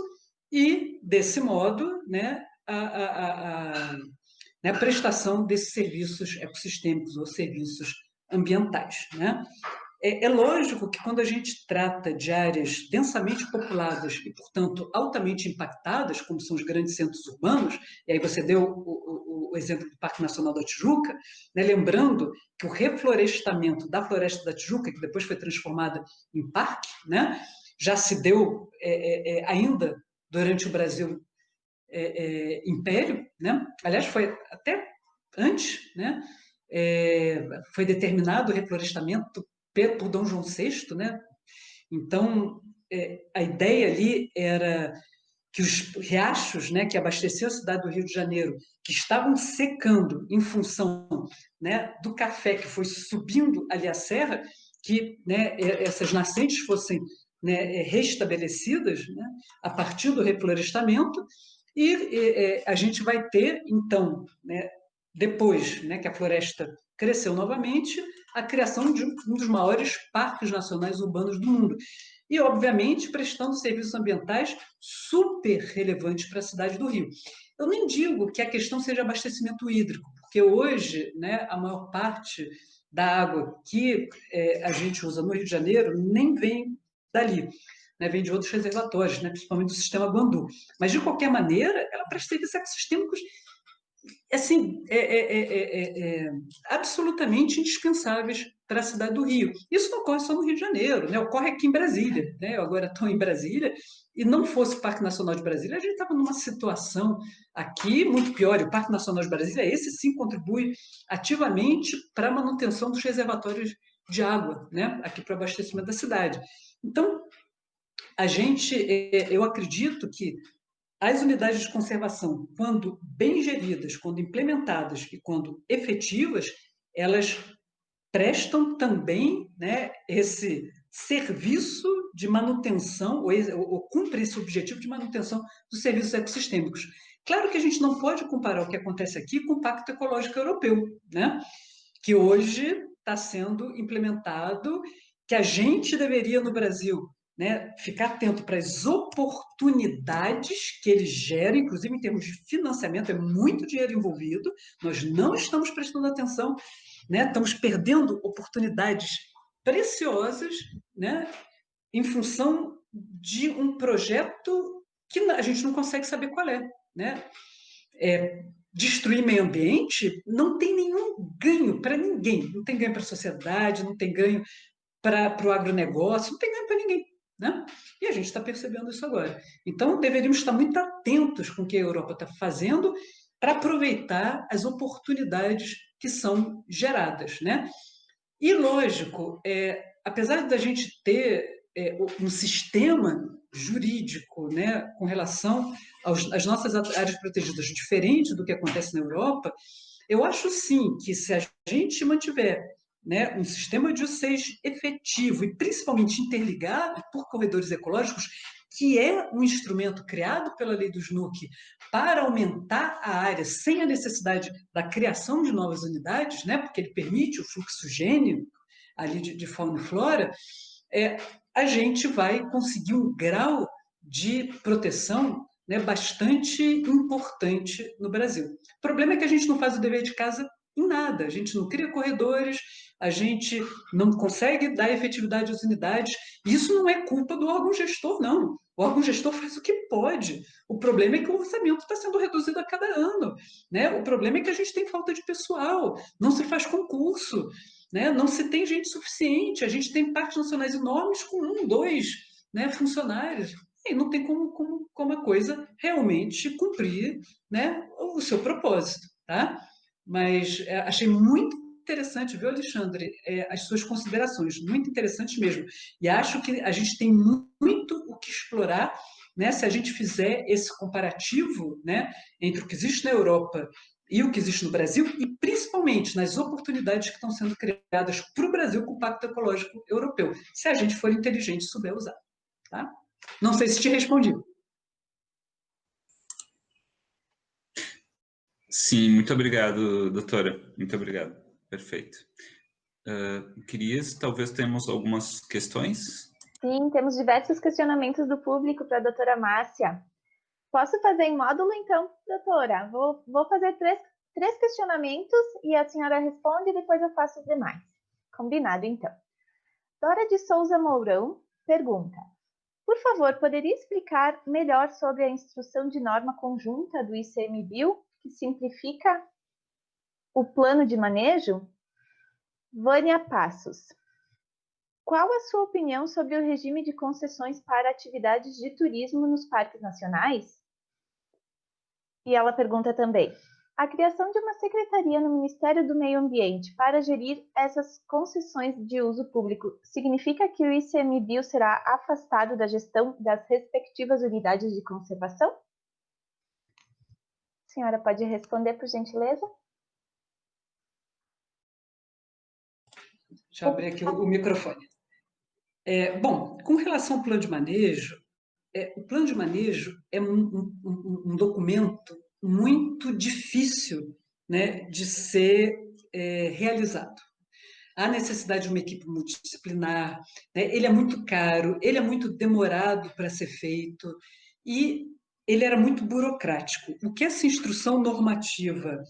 e, desse modo, né, a prestação desses serviços ecossistêmicos ou serviços ambientais, né? É lógico que quando a gente trata de áreas densamente populadas e, portanto, altamente impactadas, como são os grandes centros urbanos, e aí você deu o exemplo do Parque Nacional da Tijuca, né, lembrando que o reflorestamento da Floresta da Tijuca, que depois foi transformada em parque, né, já se deu ainda durante o Brasil Império, né? Aliás, foi até antes, né? Foi determinado o reflorestamento por Dom João VI, né? Então, a ideia ali era que os riachos, né, que abasteciam a cidade do Rio de Janeiro, que estavam secando em função, né, do café que foi subindo ali a serra, que, né, essas nascentes fossem, né, restabelecidas, né, a partir do reflorestamento, e a gente vai ter, então, né, depois, né, que a floresta cresceu novamente, a criação de um dos maiores parques nacionais urbanos do mundo. E, obviamente, prestando serviços ambientais super relevantes para a cidade do Rio. Eu nem digo que a questão seja abastecimento hídrico, porque hoje, né, a maior parte da água que a gente usa no Rio de Janeiro nem vem dali, né, vem de outros reservatórios, né, principalmente do sistema Guandu. Mas, de qualquer maneira, ela presta serviços ecossistêmicos assim, absolutamente indispensáveis para a cidade do Rio. Isso não ocorre só no Rio de Janeiro, né? Ocorre aqui em Brasília. Né? Eu agora estou em Brasília, e não fosse o Parque Nacional de Brasília, a gente estava numa situação aqui muito pior. E o Parque Nacional de Brasília, esse sim, contribui ativamente para a manutenção dos reservatórios de água, né? Aqui para o abastecimento da cidade. Então, eu acredito que as unidades de conservação, quando bem geridas, quando implementadas e quando efetivas, elas prestam também, né, esse serviço de manutenção, ou cumpre esse objetivo de manutenção dos serviços ecossistêmicos. Claro que a gente não pode comparar o que acontece aqui com o Pacto Ecológico Europeu, né, que hoje está sendo implementado, que a gente deveria, no Brasil, né, ficar atento para as oportunidades que ele gera, inclusive em termos de financiamento, é muito dinheiro envolvido, nós não estamos prestando atenção, né, estamos perdendo oportunidades preciosas, né, em função de um projeto que a gente não consegue saber qual é. Né? Destruir meio ambiente não tem nenhum ganho para ninguém, não tem ganho para a sociedade, não tem ganho para o agronegócio, não tem ganho para ninguém, né? E a gente está percebendo isso agora. Então, deveríamos estar muito atentos com o que a Europa está fazendo para aproveitar as oportunidades que são geradas, né? E, lógico, apesar da gente ter um sistema jurídico, né, com relação às nossas áreas protegidas diferente do que acontece na Europa, eu acho sim que se a gente mantiver, né, um sistema de UCEIS efetivo e principalmente interligado por corredores ecológicos, que é um instrumento criado pela lei do SNUC para aumentar a área sem a necessidade da criação de novas unidades, né, porque ele permite o fluxo gênico ali de fauna e flora, a gente vai conseguir um grau de proteção, né, bastante importante no Brasil. O problema é que a gente não faz o dever de casa em nada, a gente não cria corredores, a gente não consegue dar efetividade às unidades. Isso não é culpa do órgão gestor, não. O órgão gestor faz o que pode. O problema é que o orçamento está sendo reduzido a cada ano, né? O problema é que a gente tem falta de pessoal, não se faz concurso, né? Não se tem gente suficiente. A gente tem parques nacionais enormes com 1, 2, né, funcionários. E não tem como a coisa realmente cumprir, né, o seu propósito, tá? Mas achei muito interessante, viu, Alexandre, as suas considerações, muito interessantes mesmo. E acho que a gente tem muito o que explorar, né, se a gente fizer esse comparativo, né, entre o que existe na Europa e o que existe no Brasil, e principalmente nas oportunidades que estão sendo criadas para o Brasil com o Pacto Ecológico Europeu, se a gente for inteligente e souber usar. Tá? Não sei se te respondi. Sim, muito obrigado, doutora. Muito obrigado. Perfeito. Talvez temos algumas questões? Sim, temos diversos questionamentos do público para a doutora Márcia. Posso fazer em módulo, então, doutora? Vou fazer três questionamentos e a senhora responde e depois eu faço os demais. Combinado, então. Dora de Souza Mourão pergunta: por favor, poderia explicar melhor sobre a instrução de norma conjunta do ICMBio, que simplifica o plano de manejo? Vânia Passos: qual a sua opinião sobre o regime de concessões para atividades de turismo nos parques nacionais? E ela pergunta também: a criação de uma secretaria no Ministério do Meio Ambiente para gerir essas concessões de uso público significa que o ICMBio será afastado da gestão das respectivas unidades de conservação? A senhora pode responder, por gentileza? Deixa eu abrir aqui o microfone. Bom, com relação ao plano de manejo, o plano de manejo é um documento muito difícil, né, de ser realizado. Há necessidade de uma equipe multidisciplinar, né, ele é muito caro, ele é muito demorado para ser feito e ele era muito burocrático. O que essa instrução normativa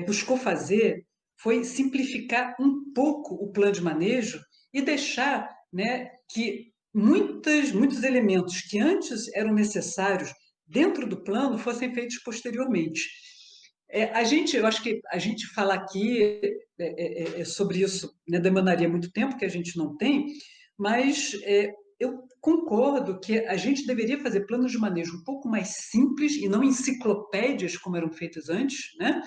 buscou fazer foi simplificar um pouco o plano de manejo e deixar, né, que muitos elementos que antes eram necessários dentro do plano fossem feitos posteriormente. Eu acho que a gente falar aqui sobre isso, né, demandaria muito tempo, que a gente não tem, mas eu concordo que a gente deveria fazer planos de manejo um pouco mais simples e não enciclopédias como eram feitas antes, né?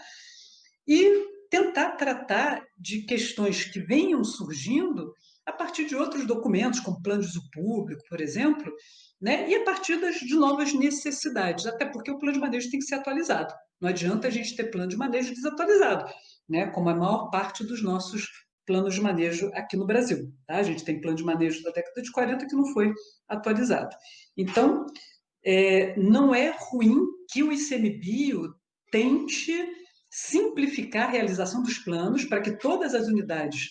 E tentar tratar de questões que venham surgindo a partir de outros documentos, como plano de uso público, por exemplo, né? E a partir de novas necessidades, até porque o plano de manejo tem que ser atualizado. Não adianta a gente ter plano de manejo desatualizado, né? Como a maior parte dos nossos planos de manejo aqui no Brasil. Tá? A gente tem plano de manejo da década de 40 que não foi atualizado. Então, não é ruim que o ICMBio tente simplificar a realização dos planos para que todas as unidades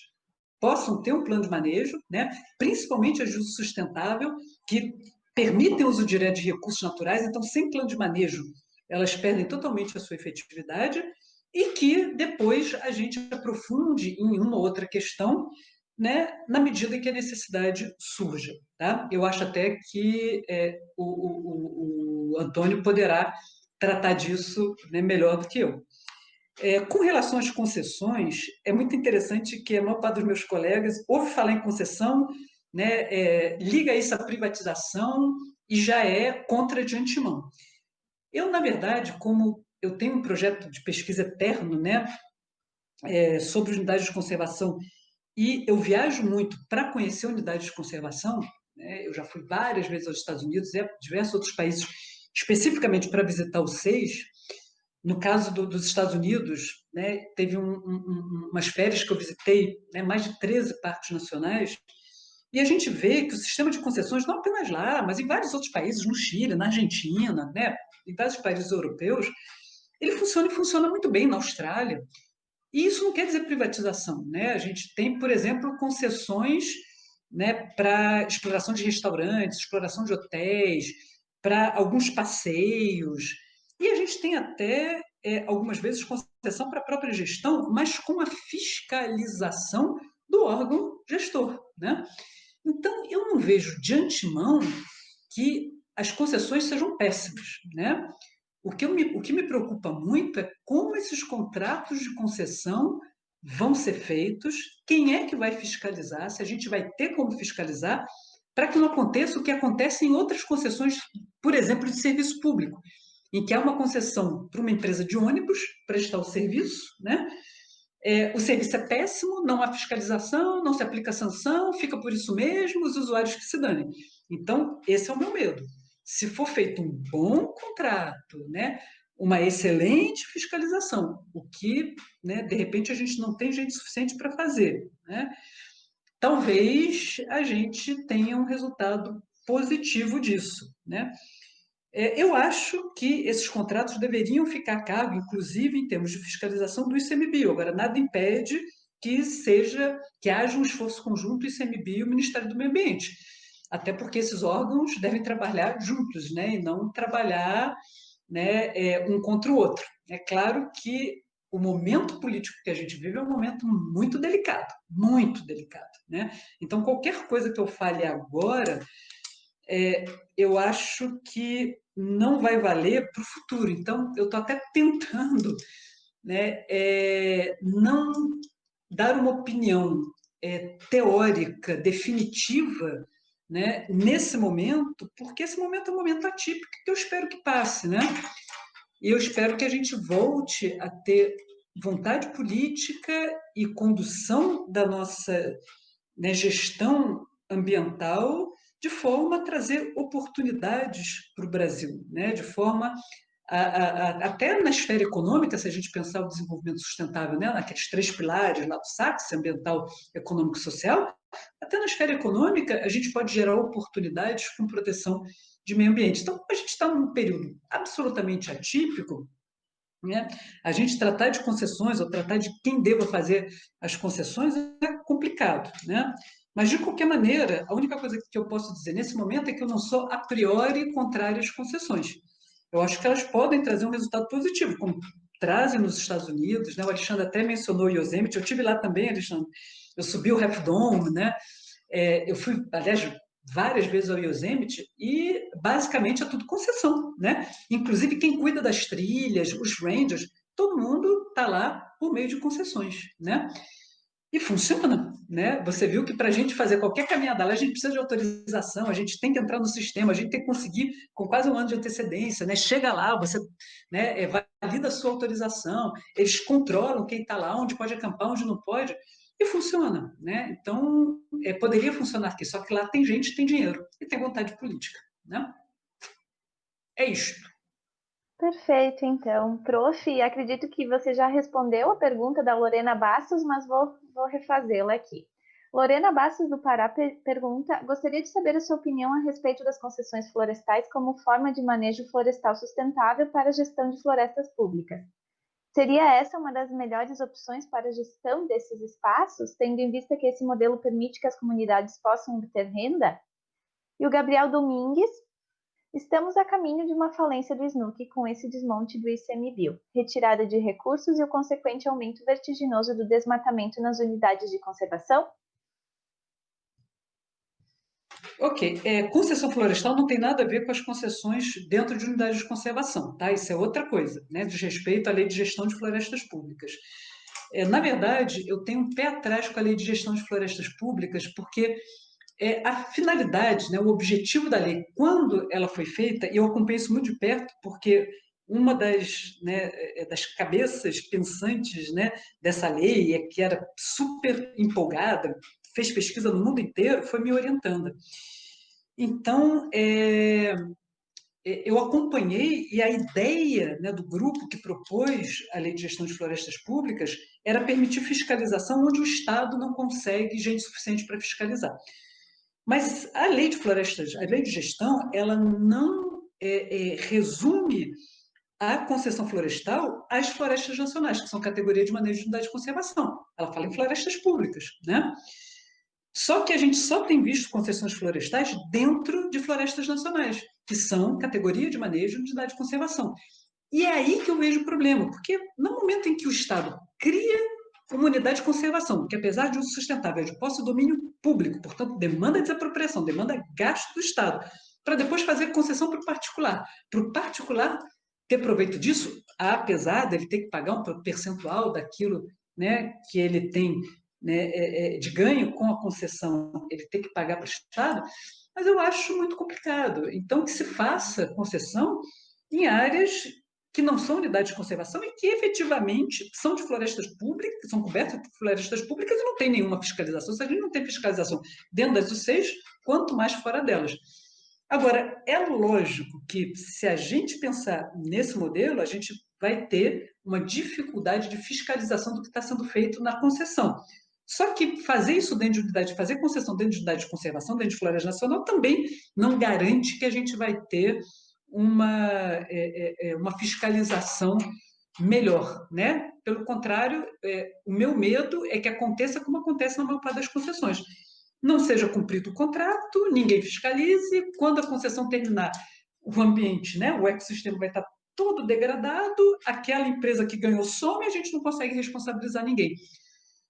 possam ter um plano de manejo, né? Principalmente a de uso sustentável, que permitem o uso direto de recursos naturais, então, sem plano de manejo, elas perdem totalmente a sua efetividade, e que depois a gente aprofunde em uma ou outra questão, né, na medida em que a necessidade surja. Tá? Eu acho até que o Antônio poderá tratar disso, né, melhor do que eu. Com relação às concessões, é muito interessante que a maior parte dos meus colegas ouve falar em concessão, né, liga isso à privatização e já é contra de antemão. Eu, na verdade, como eu tenho um projeto de pesquisa eterno, né, sobre unidades de conservação, e eu viajo muito para conhecer unidades de conservação, né, eu já fui várias vezes aos Estados Unidos e a diversos outros países, especificamente para visitar o SEIS. No caso dos Estados Unidos, né, teve umas férias que eu visitei, né, mais de 13 parques nacionais, e a gente vê que o sistema de concessões, não apenas lá, mas em vários outros países, no Chile, na Argentina, né, em vários países europeus, ele funciona e funciona muito bem na Austrália. E isso não quer dizer privatização, né? A gente tem, por exemplo, concessões, né, para exploração de restaurantes, exploração de hotéis, para alguns passeios. E a gente tem até, algumas vezes, concessão para a própria gestão, mas com a fiscalização do órgão gestor, né? Então, eu não vejo de antemão que as concessões sejam péssimas, né? O que me preocupa muito é como esses contratos de concessão vão ser feitos, quem é que vai fiscalizar, se a gente vai ter como fiscalizar, para que não aconteça o que acontece em outras concessões, por exemplo, de serviço público, em que há uma concessão para uma empresa de ônibus prestar o serviço, né? O serviço é péssimo, não há fiscalização, não se aplica sanção, fica por isso mesmo, os usuários que se danem. Então, esse é o meu medo. Se for feito um bom contrato, né, uma excelente fiscalização, o que, né, de repente, a gente não tem gente suficiente para fazer, né, talvez a gente tenha um resultado positivo disso, né? Eu acho que esses contratos deveriam ficar a cargo, inclusive em termos de fiscalização, do ICMBio. Agora, nada impede que haja um esforço conjunto ICMBio e o Ministério do Meio Ambiente. Até porque esses órgãos devem trabalhar juntos, né, e não trabalhar, né, um contra o outro. É claro que o momento político que a gente vive é um momento muito delicado, né? Então, qualquer coisa que eu fale agora, eu acho que não vai valer para o futuro. Então, eu estou até tentando, né, não dar uma opinião teórica, definitiva, né, nesse momento, porque esse momento é um momento atípico que eu espero que passe, né? E eu espero que a gente volte a ter vontade política e condução da nossa, né, gestão ambiental de forma a trazer oportunidades para o Brasil, né? De forma até na esfera econômica, se a gente pensar o desenvolvimento sustentável, né? Naqueles 3 pilares lá do SACS, ambiental, econômico e social, até na esfera econômica a gente pode gerar oportunidades com proteção de meio ambiente. Então, a gente está num período absolutamente atípico, né? A gente tratar de concessões ou tratar de quem deva fazer as concessões é complicado, né? Mas, de qualquer maneira, a única coisa que eu posso dizer nesse momento é que eu não sou a priori contrária às concessões. Eu acho que elas podem trazer um resultado positivo, como trazem nos Estados Unidos, né? O Alexandre até mencionou o Yosemite, eu estive lá também, Alexandre. Eu subi o Half Dome, né? Eu fui, aliás, várias vezes ao Yosemite e basicamente é tudo concessão, né? Inclusive quem cuida das trilhas, os rangers, todo mundo está lá por meio de concessões, né? E funciona, né? Você viu que para a gente fazer qualquer caminhada lá, a gente precisa de autorização, a gente tem que entrar no sistema, a gente tem que conseguir com quase um ano de antecedência, né? Chega lá, você, né, valida a sua autorização, eles controlam quem está lá, onde pode acampar, onde não pode, e funciona, né? Então, poderia funcionar aqui, só que lá tem gente, tem dinheiro e tem vontade política, né? É isto. Perfeito, então. Prof, acredito que você já respondeu a pergunta da Lorena Bastos, mas vou refazê-la aqui. Lorena Bastos, do Pará, pergunta: gostaria de saber a sua opinião a respeito das concessões florestais como forma de manejo florestal sustentável para a gestão de florestas públicas. Seria essa uma das melhores opções para a gestão desses espaços, tendo em vista que esse modelo permite que as comunidades possam obter renda? E o Gabriel Domingues: estamos a caminho de uma falência do SNUC com esse desmonte do ICMBio, retirada de recursos e o consequente aumento vertiginoso do desmatamento nas unidades de conservação? Ok, concessão florestal não tem nada a ver com as concessões dentro de unidades de conservação, tá? Isso é outra coisa, né? Diz respeito à Lei de Gestão de Florestas Públicas. Na verdade, eu tenho um pé atrás com a Lei de Gestão de Florestas Públicas, porque a finalidade, né, o objetivo da lei, quando ela foi feita, e eu acompanhei isso muito de perto, porque uma das cabeças pensantes, né, dessa lei, que era super empolgada, fez pesquisa no mundo inteiro, foi me orientando. Então, eu acompanhei, e a ideia, né, do grupo que propôs a Lei de Gestão de Florestas Públicas era permitir fiscalização onde o Estado não consegue gente suficiente para fiscalizar. Mas a lei de florestas, a lei de gestão, ela não resume a concessão florestal às florestas nacionais, que são categoria de manejo de unidade de conservação. Ela fala em florestas públicas, né? Só que a gente só tem visto concessões florestais dentro de florestas nacionais, que são categoria de manejo de unidade de conservação. E é aí que eu vejo o problema, porque no momento em que o Estado cria uma unidade de conservação, que apesar de uso sustentável é de posse do domínio público, portanto, demanda desapropriação, demanda gasto do Estado, para depois fazer concessão para o particular. Para o particular ter proveito disso, apesar dele ter que pagar um percentual daquilo, né, que ele tem, né, de ganho com a concessão, ele tem que pagar para o Estado, mas eu acho muito complicado. Então, que se faça concessão em áreas que não são unidades de conservação e que efetivamente são de florestas públicas, que são cobertas por florestas públicas e não tem nenhuma fiscalização. Se a gente não tem fiscalização dentro das UCs, quanto mais fora delas. Agora, é lógico que se a gente pensar nesse modelo, a gente vai ter uma dificuldade de fiscalização do que está sendo feito na concessão. Só que fazer isso dentro de unidade, fazer concessão dentro de unidade de conservação, dentro de floresta nacional, também não garante que a gente vai ter uma fiscalização melhor, né? Pelo contrário, o meu medo é que aconteça como acontece na maior parte das concessões. Não seja cumprido o contrato, ninguém fiscalize, quando a concessão terminar, o ambiente, né, o ecossistema vai estar todo degradado, aquela empresa que ganhou some, a gente não consegue responsabilizar ninguém.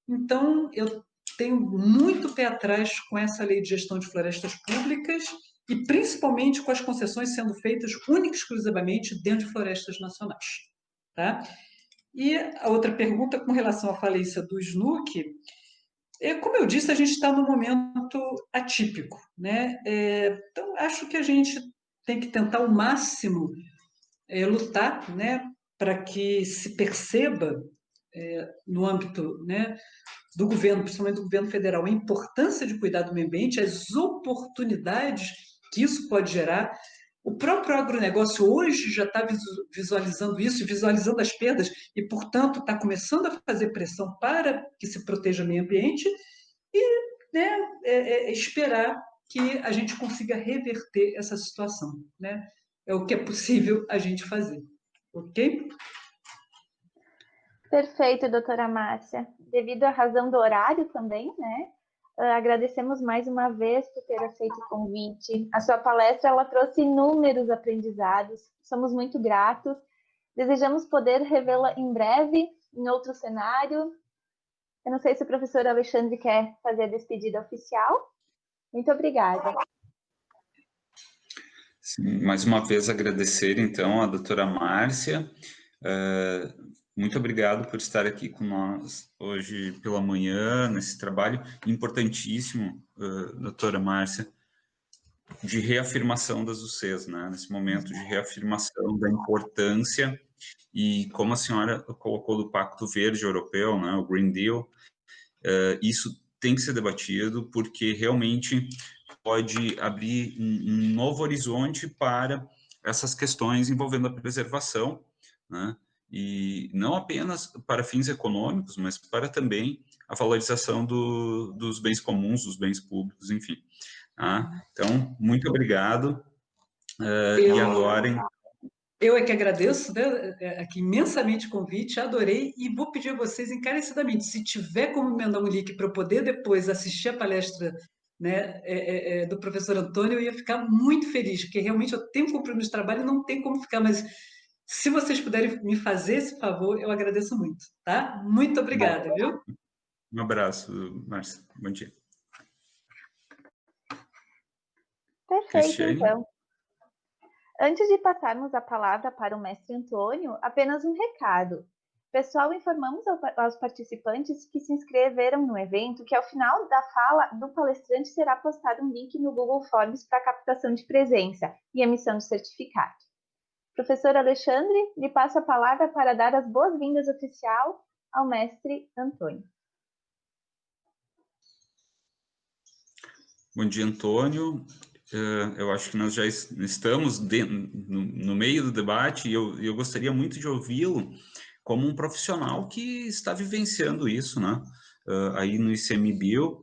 Então, eu tenho muito pé atrás com essa lei de gestão de florestas públicas e principalmente com as concessões sendo feitas única e exclusivamente dentro de florestas nacionais. Tá? E a outra pergunta com relação à falência do SNUC, como eu disse, a gente está num momento atípico, né? Então, acho que a gente tem que tentar ao máximo lutar, né, para que se perceba no âmbito, né, do governo, principalmente do governo federal, a importância de cuidar do meio ambiente, as oportunidades que isso pode gerar. O próprio agronegócio hoje já está visualizando isso, visualizando as perdas e, portanto, está começando a fazer pressão para que se proteja o meio ambiente e, né, esperar que a gente consiga reverter essa situação, né? É o que é possível a gente fazer, ok? Perfeito, doutora Márcia. Devido à razão do horário também, né? Agradecemos mais uma vez por ter aceito o convite. A sua palestra ela trouxe inúmeros aprendizados. Somos muito gratos. Desejamos poder revê-la em breve, em outro cenário. Eu não sei se o professor Alexandre quer fazer a despedida oficial. Muito obrigada. Sim, mais uma vez agradecer, então, a doutora Márcia. Muito obrigado por estar aqui com nós hoje pela manhã, nesse trabalho importantíssimo, doutora Márcia, de reafirmação das UCs, né? Nesse momento de reafirmação da importância e como a senhora colocou do Pacto Verde Europeu, né, o Green Deal, isso tem que ser debatido porque realmente pode abrir um novo horizonte para essas questões envolvendo a preservação, né? E não apenas para fins econômicos, mas para também a valorização dos bens comuns, dos bens públicos, enfim. Tá? Então, muito obrigado. E agora... Eu é que agradeço, né, aqui imensamente o convite, adorei, e vou pedir a vocês encarecidamente, se tiver como me mandar um link para eu poder depois assistir a palestra, né, do professor Antônio, eu ia ficar muito feliz, porque realmente eu tenho um compromisso de trabalho e não tem como ficar, mas se vocês puderem me fazer esse favor, eu agradeço muito, tá? Muito obrigada, viu? Um abraço, Márcia. Bom dia. Perfeito, então. Antes de passarmos a palavra para o mestre Antônio, apenas um recado. Pessoal, informamos aos participantes que se inscreveram no evento que ao final da fala do palestrante será postado um link no Google Forms para captação de presença e emissão de certificado. Professor Alexandre, lhe passo a palavra para dar as boas-vindas oficial ao mestre Antônio. Bom dia, Antônio. Eu acho que nós já estamos no meio do debate e eu gostaria muito de ouvi-lo como um profissional que está vivenciando isso, né? Aí no ICMBio,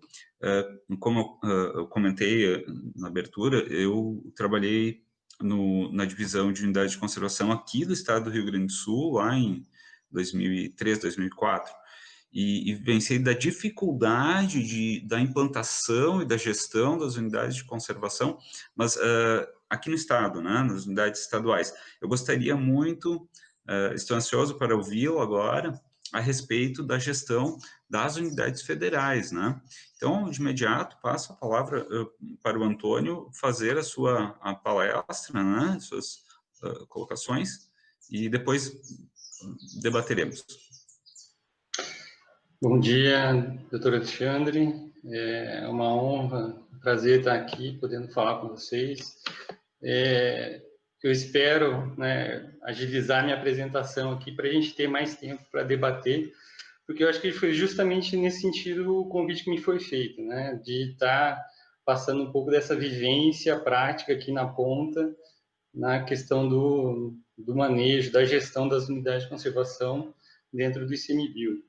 como eu comentei na abertura, eu trabalhei na divisão de unidade de conservação aqui do estado do Rio Grande do Sul, lá em 2003, 2004, e vivenciei da dificuldade da implantação e da gestão das unidades de conservação, mas aqui no estado, né, nas unidades estaduais. Eu gostaria muito, estou ansioso para ouvi-lo agora, a respeito da gestão das unidades federais, né? Então, de imediato, passo a palavra para o Antônio fazer a palestra, né, suas colocações, e depois debateremos. Bom dia, doutor Alexandre. É uma honra, um prazer estar aqui, podendo falar com vocês. Eu espero, né, agilizar minha apresentação aqui para a gente ter mais tempo para debater, porque eu acho que foi justamente nesse sentido o convite que me foi feito, né, de estar passando um pouco dessa vivência prática aqui na ponta, na questão do manejo, da gestão das unidades de conservação dentro do ICMBio.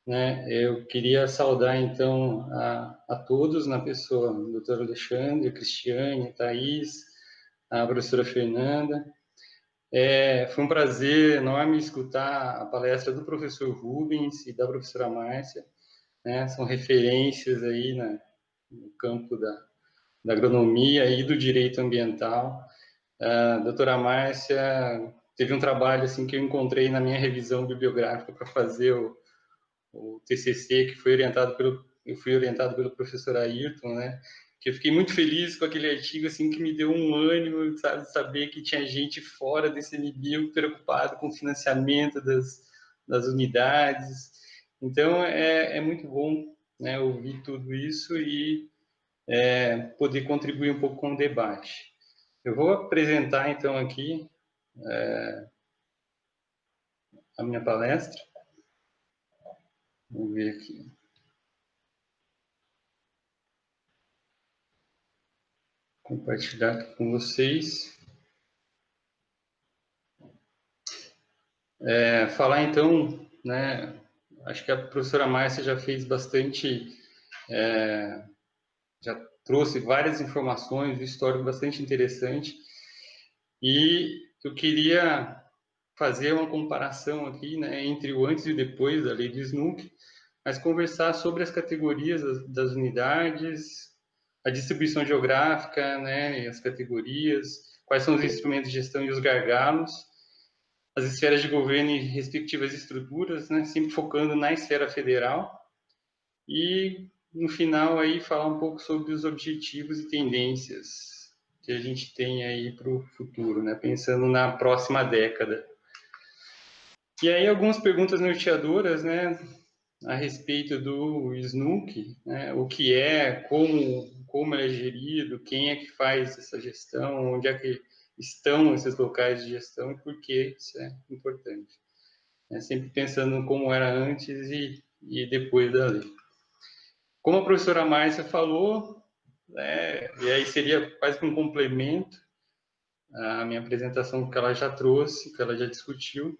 Né, eu queria saudar, então, a todos, na pessoa do doutor Alexandre, a Cristiane, a Thaís, a professora Fernanda. Foi um prazer enorme escutar a palestra do professor Rubens e da professora Márcia, né, são referências aí no campo da agronomia e do direito ambiental. A doutora Márcia teve um trabalho assim, que eu encontrei na minha revisão bibliográfica para fazer o TCC, que eu fui orientado pelo professor Ayrton, né, que eu fiquei muito feliz com aquele artigo, assim, que me deu um ânimo, sabe, de saber que tinha gente fora desse ICMBio preocupado com o financiamento das unidades. Então, é muito bom, né, ouvir tudo isso e poder contribuir um pouco com o debate. Eu vou apresentar, então, aqui a minha palestra. Vamos ver aqui. Compartilhar aqui com vocês. Falar, então, né, acho que a professora Márcia já fez bastante, já trouxe várias informações, um histórico bastante interessante, e eu queria fazer uma comparação aqui, né, entre o antes e o depois da lei do SNUC, mas conversar sobre as categorias das unidades, a distribuição geográfica, né, e as categorias, quais são os instrumentos de gestão e os gargalos, as esferas de governo e respectivas estruturas, né, sempre focando na esfera federal, e no final aí falar um pouco sobre os objetivos e tendências que a gente tem aí para o futuro, né, pensando na próxima década. E aí algumas perguntas norteadoras, né, a respeito do SNUC, né, o que é, como ele é gerido, quem é que faz essa gestão, onde é que estão esses locais de gestão e por que isso é importante. Sempre pensando como era antes e depois da lei. Como a professora Márcia falou, e aí seria quase que um complemento à minha apresentação que ela já trouxe, que ela já discutiu.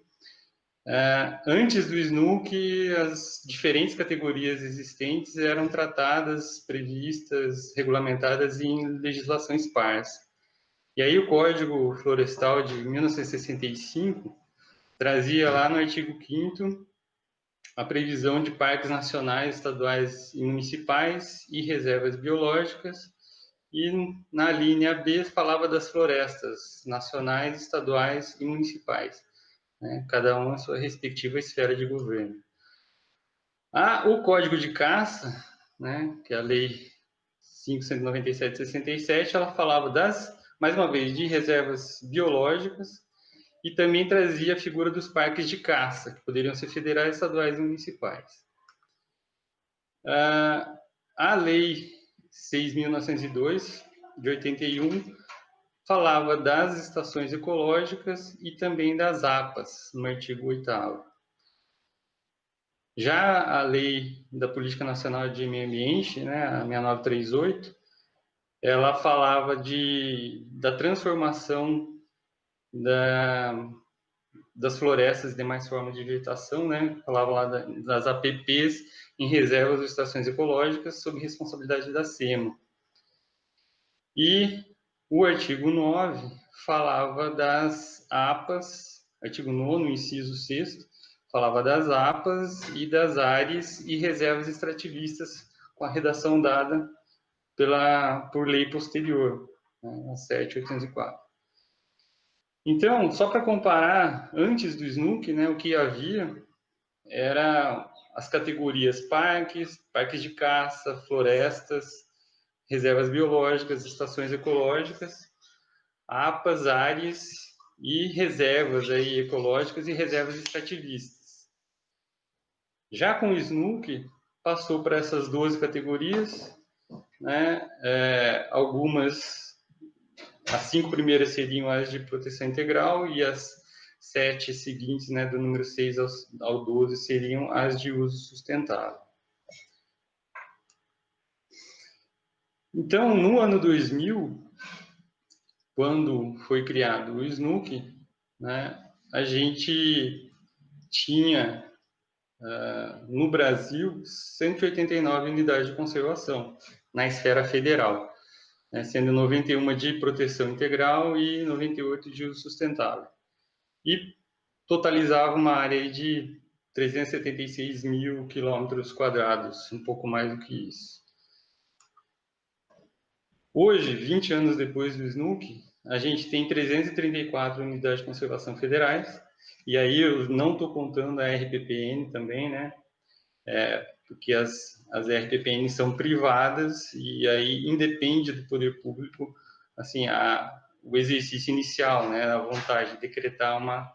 Antes do SNUC, as diferentes categorias existentes eram tratadas, previstas, regulamentadas em legislação esparsa. E aí o Código Florestal de 1965 trazia lá no artigo 5º a previsão de parques nacionais, estaduais e municipais e reservas biológicas, e na linha B falava das florestas nacionais, estaduais e municipais, né, cada uma a sua respectiva esfera de governo. O Código de Caça, né, que é a Lei 597/67, ela falava mais uma vez, de reservas biológicas e também trazia a figura dos parques de caça, que poderiam ser federais, estaduais e municipais. A Lei 6.902, de 81, falava das estações ecológicas e também das APAs, no artigo 8º. Já a Lei da Política Nacional de Meio Ambiente, né, a 6938, ela falava da transformação das florestas e demais formas de vegetação, né, falava lá das APPs em reservas ou estações ecológicas sob responsabilidade da SEMA. E o artigo 9 falava das APAs, artigo 9º, inciso 6º, falava das APAs e das áreas e reservas extrativistas com a redação dada por lei posterior, né, a 7.804. Então, só para comparar, antes do SNUC, né, o que havia era as categorias parques de caça, florestas, reservas biológicas, estações ecológicas, APAs, áreas e reservas aí ecológicas e reservas extrativistas. Já com o SNUC, passou para essas 12 categorias, né, as 5 primeiras seriam as de proteção integral e as 7 seguintes, né, do número 6 ao 12, seriam as de uso sustentável. Então, no ano 2000, quando foi criado o SNUC, né, a gente tinha, no Brasil, 189 unidades de conservação na esfera federal, né, sendo 91 de proteção integral e 98 de uso sustentável. E totalizava uma área de 376 mil quilômetros quadrados, um pouco mais do que isso. Hoje, 20 anos depois do SNUC, a gente tem 334 unidades de conservação federais, e aí eu não estou contando a RPPN também, né? Porque as RPPN são privadas e aí independe do poder público, assim, o exercício inicial, né? A vontade de decretar uma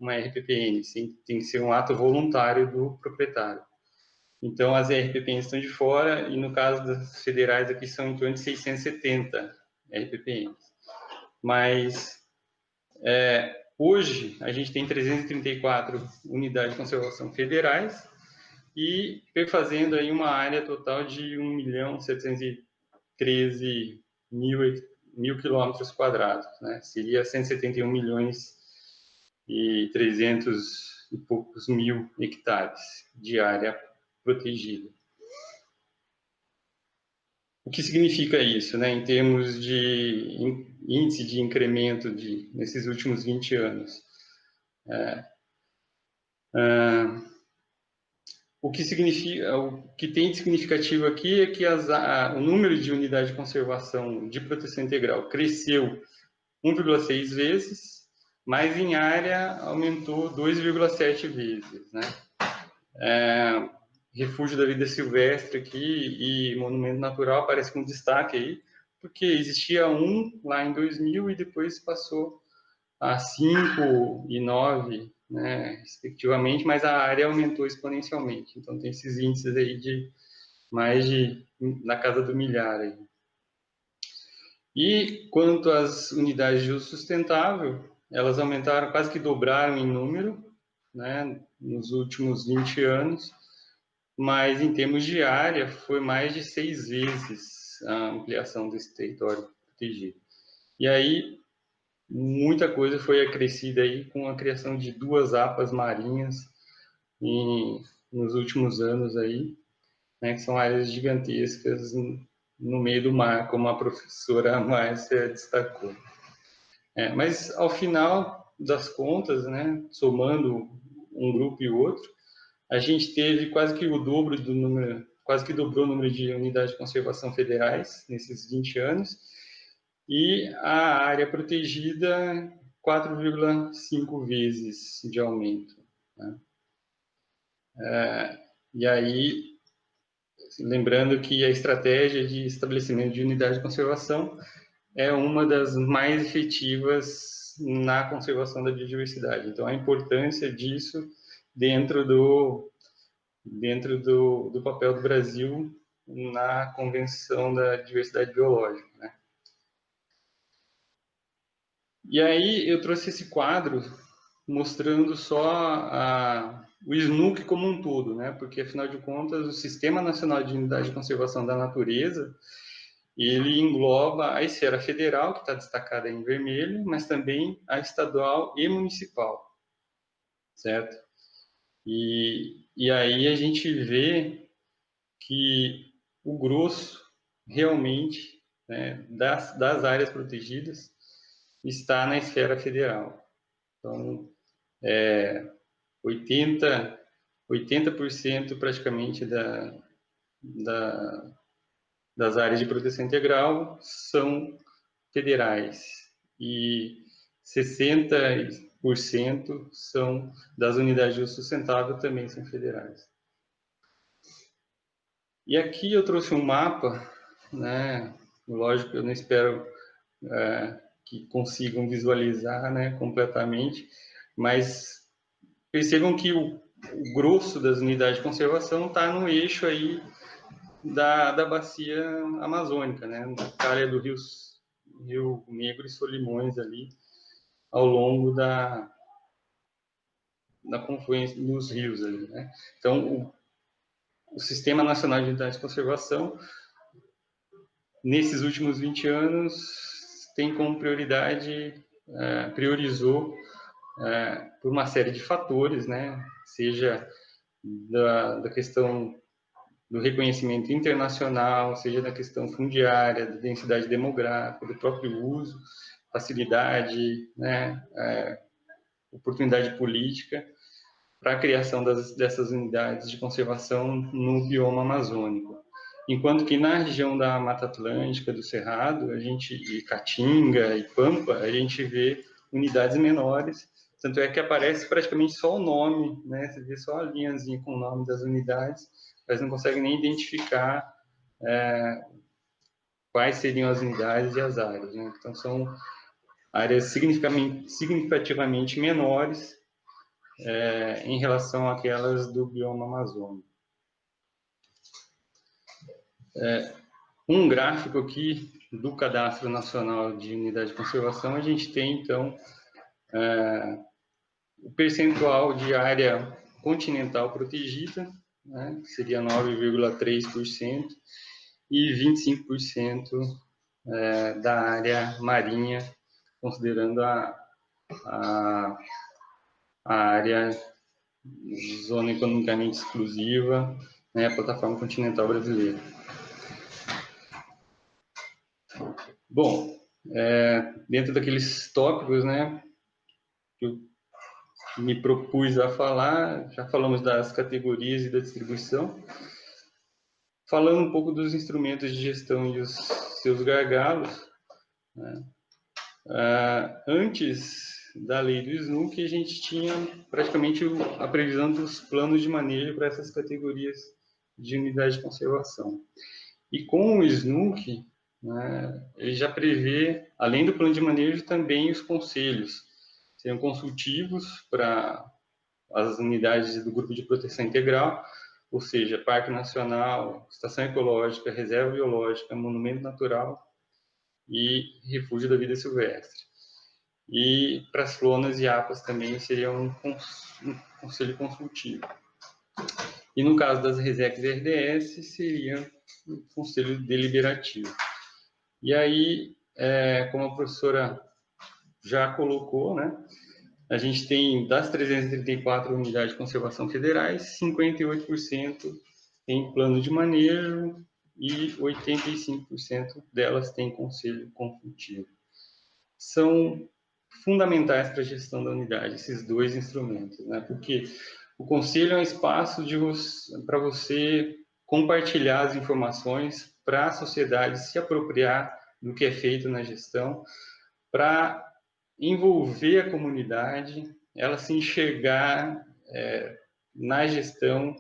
RPPN, tem que ser um ato voluntário do proprietário. Então, as RPPNs estão de fora, e no caso das federais aqui são em torno de 670 RPPNs. Mas, hoje, a gente tem 334 unidades de conservação federais e perfazendo aí uma área total de 1.713.000 quilômetros quadrados, né? Seria 171 milhões e 300 e poucos mil hectares de área protegida. O que significa isso, né, em termos de índice de incremento nesses últimos 20 anos? O que tem de significativo aqui é que o número de unidades de conservação de proteção integral cresceu 1,6 vezes, mas em área aumentou 2,7 vezes, né? Refúgio da vida silvestre aqui e monumento natural aparece com destaque aí, porque existia um lá em 2000 e depois passou a 5 e 9, né, respectivamente, mas a área aumentou exponencialmente. Então tem esses índices aí de na casa do milhar aí. E quanto às unidades de uso sustentável, elas aumentaram, quase que dobraram em número, né, nos últimos 20 anos, mas em termos de área, foi mais de 6 vezes a ampliação desse território protegido. E aí, muita coisa foi acrescida aí com a criação de 2 APAs marinhas nos últimos anos aí, né, que são áreas gigantescas no meio do mar, como a professora Márcia destacou. Mas, ao final das contas, né, somando um grupo e outro, a gente teve quase que dobrou o número de unidades de conservação federais nesses 20 anos, e a área protegida 4,5 vezes de aumento, né? E aí, lembrando que a estratégia de estabelecimento de unidade de conservação é uma das mais efetivas na conservação da biodiversidade. Então, a importância disso dentro do papel do Brasil na Convenção da Diversidade Biológica, né? E aí eu trouxe esse quadro mostrando só o SNUC como um todo, né? Porque, afinal de contas, o Sistema Nacional de Unidade de Conservação da Natureza, ele engloba a esfera federal, que está destacada em vermelho, mas também a estadual e municipal, certo? E aí a gente vê que o grosso, realmente, né, das áreas protegidas está na esfera federal. Então, 80% praticamente das áreas de proteção integral são federais e 60% são das unidades de uso sustentável, também são federais. E aqui eu trouxe um mapa, né? Lógico, eu não espero que consigam visualizar, né, completamente, mas percebam que o grosso das unidades de conservação está no eixo aí da bacia amazônica, né, na calha do Rio Negro e Solimões ali, ao longo da confluência dos rios ali, né. Então, o Sistema Nacional de Unidades de Conservação, nesses últimos 20 anos, tem como prioridade, priorizou por uma série de fatores, né, seja da questão do reconhecimento internacional, seja da questão fundiária, da densidade demográfica, do próprio uso, facilidade, né, oportunidade política, para a criação dessas unidades de conservação no bioma amazônico. Enquanto que na região da Mata Atlântica, do Cerrado, e Caatinga e Pampa, a gente vê unidades menores, tanto é que aparece praticamente só o nome, né? Você vê só a linhazinha com o nome das unidades, mas não consegue nem identificar quais seriam as unidades e as áreas, né? Então, são áreas significativamente menores em relação àquelas do bioma amazônico. Um gráfico aqui do Cadastro Nacional de Unidade de Conservação, a gente tem, então, o percentual de área continental protegida, né, seria 9,3%, e 25% da área marinha, considerando a área zona economicamente exclusiva, né, a plataforma continental brasileira. Bom, dentro daqueles tópicos, né, que eu me propus a falar, já falamos das categorias e da distribuição. Falando um pouco dos instrumentos de gestão e os seus gargalos, né, antes da lei do SNUC, a gente tinha praticamente a previsão dos planos de manejo para essas categorias de unidade de conservação. E com o SNUC, né, ele já prevê, além do plano de manejo, também os conselhos. Seriam consultivos para as unidades do Grupo de Proteção Integral, ou seja, Parque Nacional, Estação Ecológica, Reserva Biológica, Monumento Natural e Refúgio da Vida Silvestre. E para as flonas e APAs também seria um conselho consultivo. E no caso das RESECs e RDS, seria um conselho deliberativo. E aí, como a professora já colocou, né, a gente tem, das 334 unidades de conservação federais, 58% tem plano de manejo e 85% delas têm conselho consultivo. São fundamentais para a gestão da unidade, esses dois instrumentos, né? Porque o conselho é um espaço para você compartilhar as informações para a sociedade se apropriar do que é feito na gestão, para envolver a comunidade, ela se enxergar na gestão,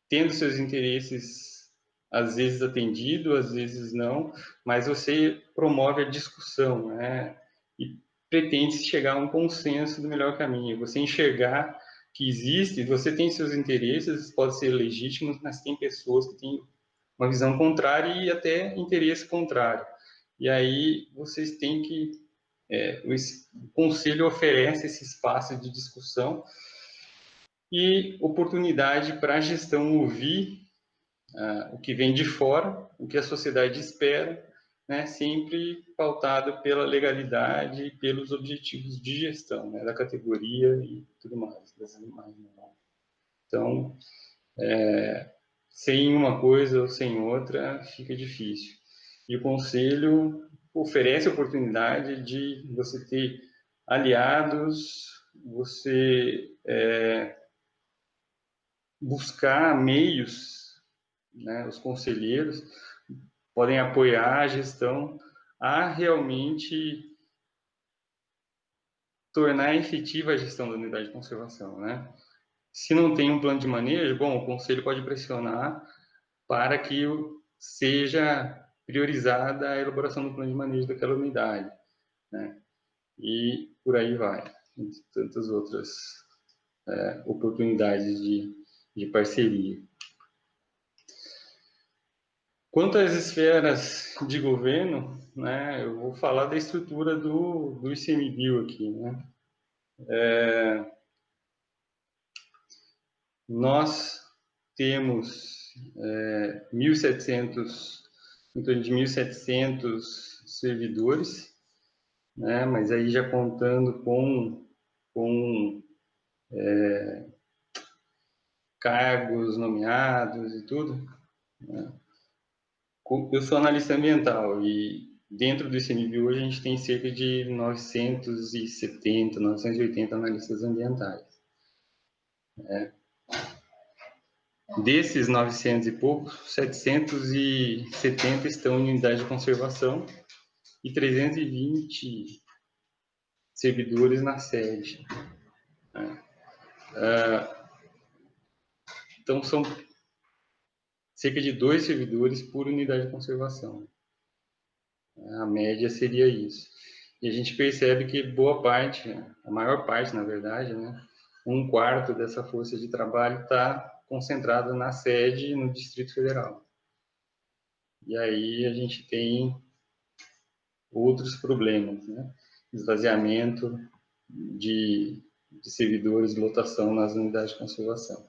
tendo seus interesses às vezes atendido, às vezes não, mas você promove a discussão, né? E pretende chegar a um consenso do melhor caminho. Você enxergar que existe, você tem seus interesses, pode ser legítimos, mas tem pessoas que têm uma visão contrária e até interesse contrário. E aí vocês têm que... o conselho oferece esse espaço de discussão e oportunidade para a gestão ouvir o que vem de fora, o que a sociedade espera, né, sempre pautado pela legalidade e pelos objetivos de gestão, né, da categoria e tudo mais, das demais. Então, sem uma coisa ou sem outra, fica difícil. E o Conselho oferece a oportunidade de você ter aliados, você buscar meios, né, os conselheiros podem apoiar a gestão a realmente tornar efetiva a gestão da unidade de conservação, né? Se não tem um plano de manejo, bom, o conselho pode pressionar para que seja priorizada a elaboração do plano de manejo daquela unidade, né? E por aí vai, entre tantas outras oportunidades de parceria. Quanto às esferas de governo, né, eu vou falar da estrutura do ICMBio aqui, né? Nós temos 1.700, em torno de 1.700 servidores, né, mas aí já contando com cargos nomeados e tudo, né? Eu sou analista ambiental e dentro do ICMBio hoje a gente tem cerca de 970, 980 analistas ambientais. Desses 900 e poucos, 770 estão em unidade de conservação e 320 servidores na sede. Então, são cerca de 2 servidores por unidade de conservação. A média seria isso. E a gente percebe que boa parte, a maior parte, na verdade, né, 1/4 dessa força de trabalho está concentrada na sede no Distrito Federal. E aí a gente tem outros problemas, né? Esvaziamento de servidores, lotação nas unidades de conservação.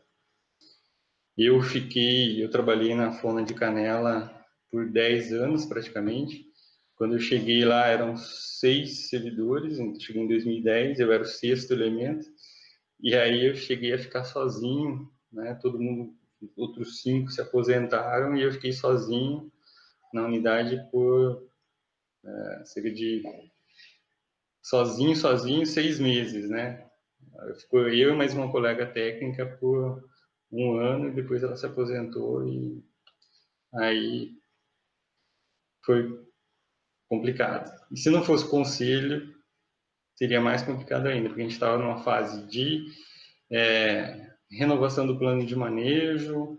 Eu trabalhei na Fona de Canela por 10 anos, praticamente. Quando eu cheguei lá, eram 6 servidores, cheguei em 2010, eu era o 6º elemento, e aí eu cheguei a ficar sozinho, né? Todo mundo, outros 5 se aposentaram, e eu fiquei sozinho na unidade por cerca de... sozinho, 6 meses, né? Ficou eu e mais uma colega técnica por 1 ano, e depois ela se aposentou, e aí foi complicado. E se não fosse conselho, seria mais complicado ainda, porque a gente estava numa fase de renovação do plano de manejo,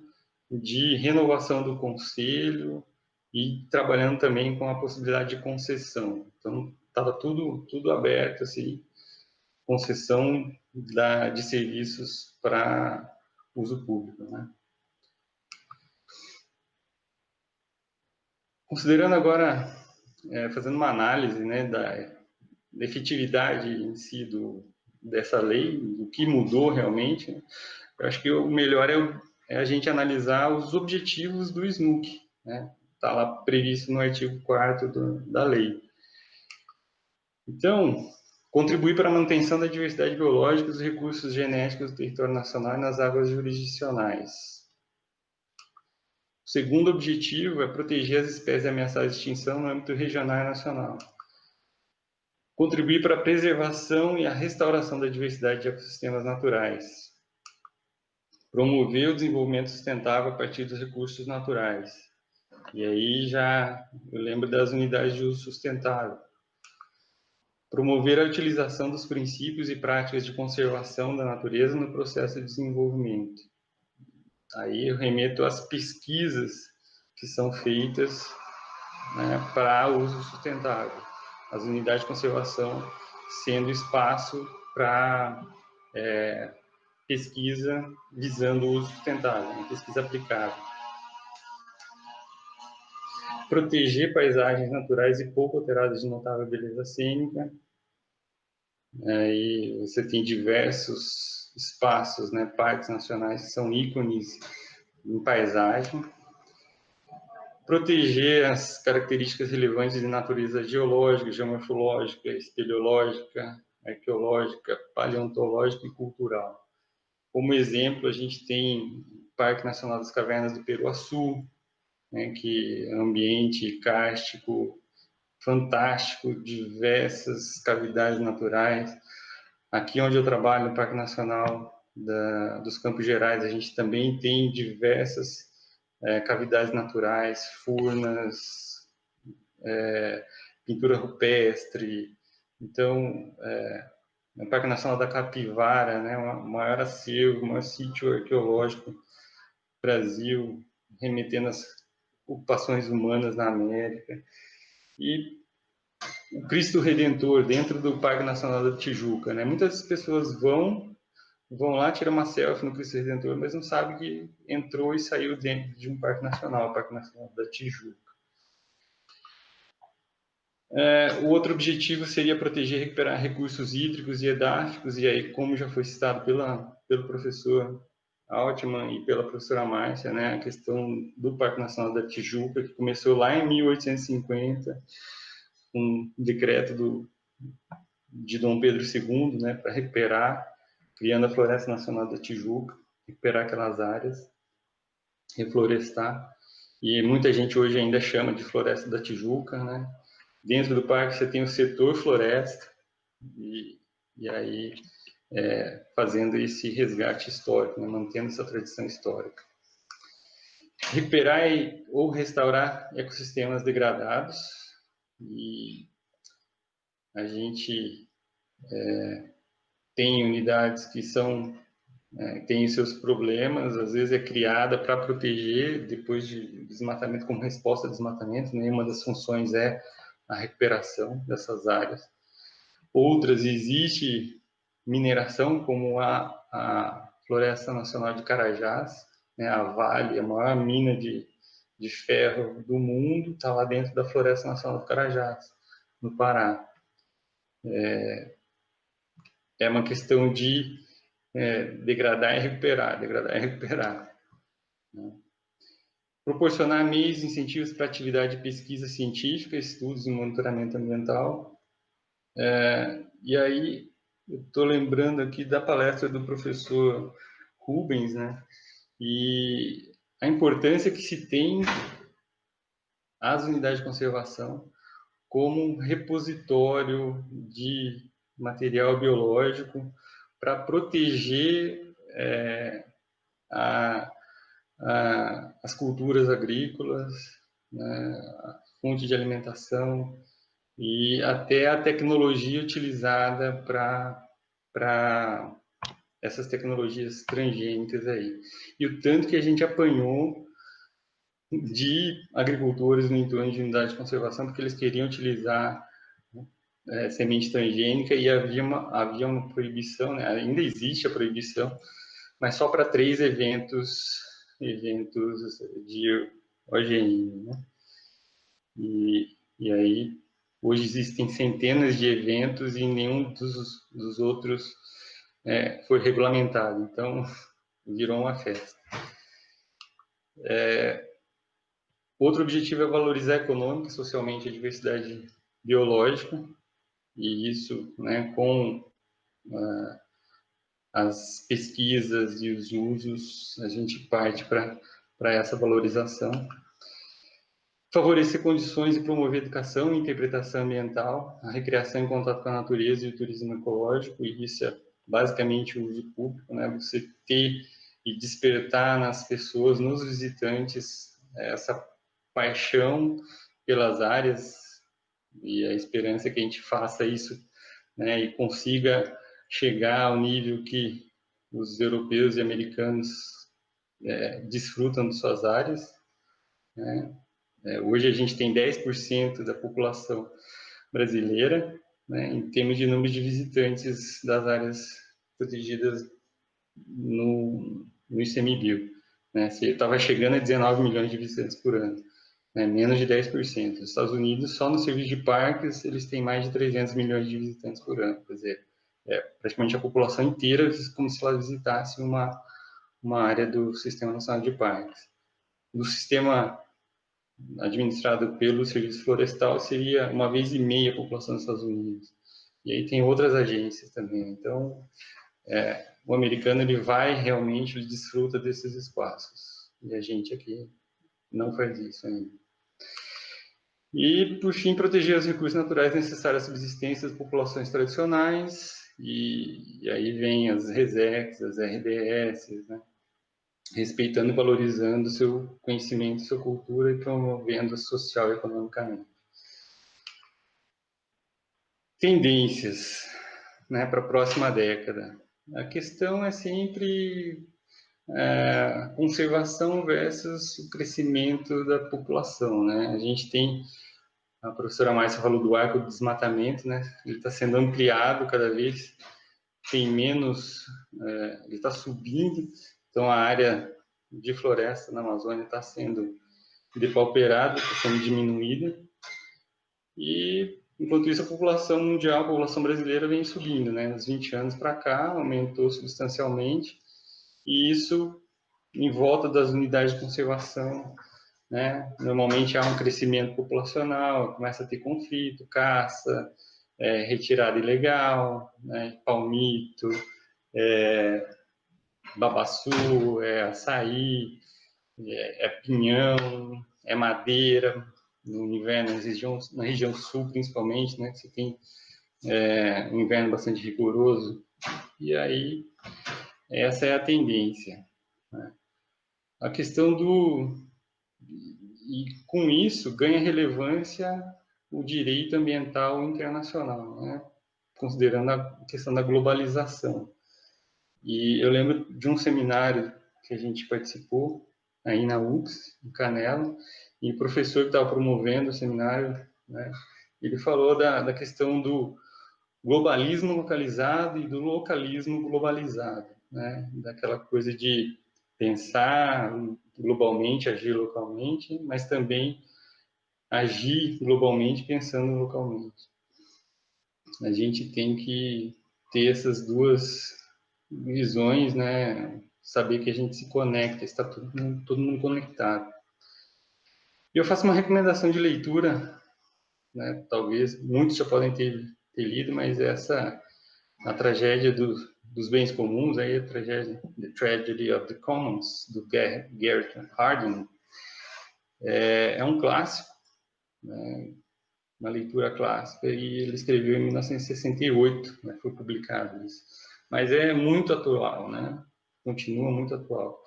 de renovação do conselho e trabalhando também com a possibilidade de concessão. Então, estava tudo aberto, assim, concessão de serviços para uso público, né? Considerando agora, fazendo uma análise, né, da efetividade em si dessa lei, o que mudou realmente, né? Eu acho que o melhor é a gente analisar os objetivos do SNUC, né? Está lá previsto no artigo 4º da lei. Então, contribuir para a manutenção da diversidade biológica e dos recursos genéticos do território nacional e nas águas jurisdicionais. O segundo objetivo é proteger as espécies ameaçadas de extinção no âmbito regional e nacional. Contribuir para a preservação e a restauração da diversidade de ecossistemas naturais. Promover o desenvolvimento sustentável a partir dos recursos naturais. E aí eu lembro das unidades de uso sustentável. Promover a utilização dos princípios e práticas de conservação da natureza no processo de desenvolvimento. Aí eu remeto às pesquisas que são feitas, né, para uso sustentável. As unidades de conservação sendo espaço para pesquisa visando o uso sustentável, né, pesquisa aplicável. Proteger paisagens naturais e pouco alteradas de notável beleza cênica. E você tem diversos espaços, né, parques nacionais que são ícones em paisagem. Proteger as características relevantes de natureza geológica, geomorfológica, espeleológica, arqueológica, paleontológica e cultural. Como exemplo, a gente tem o Parque Nacional das Cavernas do Peruaçu, né, que é um ambiente kárstico fantástico, diversas cavidades naturais. Aqui onde eu trabalho, no Parque Nacional dos Campos Gerais, a gente também tem diversas cavidades naturais, furnas, pintura rupestre. Então, no Parque Nacional da Capivara, né, o maior acervo, o maior sítio arqueológico do Brasil, remetendo às ocupações humanas na América. E o Cristo Redentor, dentro do Parque Nacional da Tijuca, né? Muitas pessoas vão lá, tiram uma selfie no Cristo Redentor, mas não sabem que entrou e saiu dentro de um parque nacional, o Parque Nacional da Tijuca. O outro objetivo seria proteger e recuperar recursos hídricos e edáficos, e aí, como já foi citado pelo professor Altman e pela professora Márcia, né, a questão do Parque Nacional da Tijuca, que começou lá em 1850, com um decreto de Dom Pedro II, né, para recuperar, criando a Floresta Nacional da Tijuca, recuperar aquelas áreas, reflorestar. E muita gente hoje ainda chama de Floresta da Tijuca, né? Dentro do parque você tem o setor floresta, e aí fazendo esse resgate histórico, né? Mantendo essa tradição histórica. Recuperar ou restaurar ecossistemas degradados, e a gente tem unidades que têm seus problemas, às vezes é criada para proteger depois de desmatamento, como resposta a desmatamento, né? Uma das funções é a recuperação dessas áreas. Outras, existe mineração, como a Floresta Nacional de Carajás, né? A Vale, a maior mina de ferro do mundo, está lá dentro da Floresta Nacional de Carajás, no Pará. É uma questão de degradar e recuperar. Né? Proporcionar meios e incentivos para atividade de pesquisa científica, estudos e monitoramento ambiental. E aí, eu estou lembrando aqui da palestra do professor Rubens, né? E a importância que se tem as unidades de conservação como um repositório de material biológico para proteger as culturas agrícolas, né, a fonte de alimentação e até a tecnologia utilizada para essas tecnologias transgênicas aí. E o tanto que a gente apanhou de agricultores no entorno de unidade de conservação, porque eles queriam utilizar semente transgênica, e havia uma proibição, né? Ainda existe a proibição, mas só para 3 eventos de OGM, né? E aí, hoje existem centenas de eventos e nenhum dos outros foi regulamentado, então virou uma festa. Outro objetivo é valorizar econômica e socialmente a diversidade biológica, e isso, né, com as pesquisas e os usos, a gente parte para essa valorização. Favorecer condições e promover educação e interpretação ambiental, a recreação em contato com a natureza e o turismo ecológico, e isso é basicamente o uso público, né? Você ter e despertar nas pessoas, nos visitantes, essa paixão pelas áreas, e a esperança que a gente faça isso, né, e consiga chegar ao nível que os europeus e americanos desfrutam de suas áreas, né? Hoje a gente tem 10% da população brasileira, né, em termos de número de visitantes das áreas protegidas no ICMBio. Né? Você estava chegando a 19 milhões de visitantes por ano, né, menos de 10%. Os Estados Unidos, só no serviço de parques, eles têm mais de 300 milhões de visitantes por ano. Quer dizer, praticamente a população inteira, como se ela visitasse uma área do Sistema Nacional de Parques. Do sistema administrado pelo Serviço Florestal, seria 1,5 a população dos Estados Unidos. E aí tem outras agências também. Então, o americano, ele vai realmente, ele desfruta desses espaços. E a gente aqui não faz isso ainda. E, por fim, proteger os recursos naturais necessários à subsistência das populações tradicionais. E aí vem as RESECs, as RDS, né? Respeitando e valorizando o seu conhecimento, sua cultura e promovendo social e economicamente. Tendências, né, para a próxima década. A questão é sempre conservação versus o crescimento da população, né? A gente tem, a professora Márcia falou do arco do desmatamento, né? Ele está sendo ampliado cada vez, tem menos, ele está subindo, então a área de floresta na Amazônia está sendo depauperada, está sendo diminuída, e enquanto isso a população mundial, a população brasileira vem subindo, né? Nos 20 anos para cá, aumentou substancialmente, e isso em volta das unidades de conservação, né? Normalmente há um crescimento populacional, começa a ter conflito, caça, retirada ilegal, né? Palmito, babaçu, açaí, pinhão, madeira, no inverno, na região sul principalmente, né? Você tem um inverno bastante rigoroso, e aí essa é a tendência, né? A questão e com isso ganha relevância o direito ambiental internacional, né? Considerando a questão da globalização. E eu lembro de um seminário que a gente participou aí na UFS, em Canela, e o professor que estava promovendo o seminário, né, ele falou da questão do globalismo localizado e do localismo globalizado, né, daquela coisa de pensar globalmente, agir localmente, mas também agir globalmente pensando localmente. A gente tem que ter essas duas visões, né? Saber que a gente se conecta, está todo mundo conectado. E eu faço uma recomendação de leitura, né? Talvez muitos já podem ter lido, mas a tragédia dos bens comuns, aí a tragédia, The Tragedy of the Commons, do Garrett Hardin, é um clássico, né? Uma leitura clássica, e ele escreveu em 1968, né? Foi publicado isso. Mas é muito atual, né? Continua muito atual.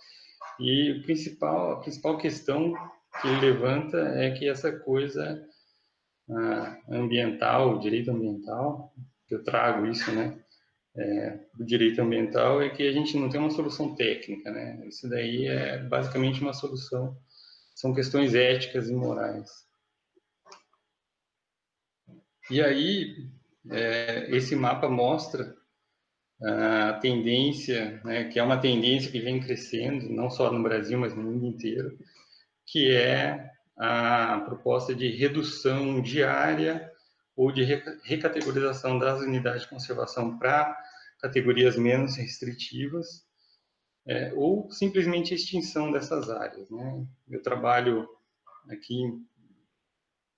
E a principal questão que ele levanta é que essa coisa ambiental, o direito ambiental, que eu trago isso, né? Do direito ambiental, é que a gente não tem uma solução técnica, né? Isso daí é basicamente uma solução, são questões éticas e morais. E aí, esse mapa mostra a tendência, né, que é uma tendência que vem crescendo, não só no Brasil, mas no mundo inteiro, que é a proposta de redução diária ou de recategorização das unidades de conservação para categorias menos restritivas, ou simplesmente extinção dessas áreas, né? Eu trabalho aqui em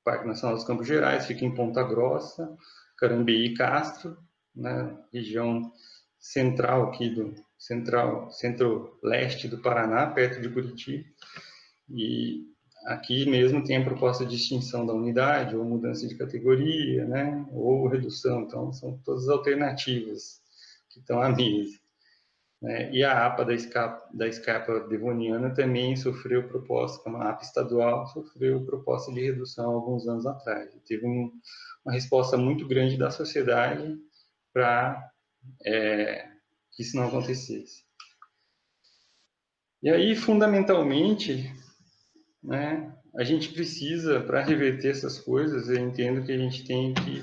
Parque Nacional dos Campos Gerais, fica em Ponta Grossa, Carambeí e Castro, né, região central aqui centro-leste do Paraná, perto de Curitiba, e aqui mesmo tem a proposta de extinção da unidade, ou mudança de categoria, né, ou redução, então são todas as alternativas que estão à mesa. E a APA da Escarpa Devoniana também sofreu proposta, uma APA estadual, sofreu proposta de redução há alguns anos atrás. Teve uma resposta muito grande da sociedade para que isso não acontecesse. E aí, fundamentalmente, né, a gente precisa, para reverter essas coisas, eu entendo que a gente tem que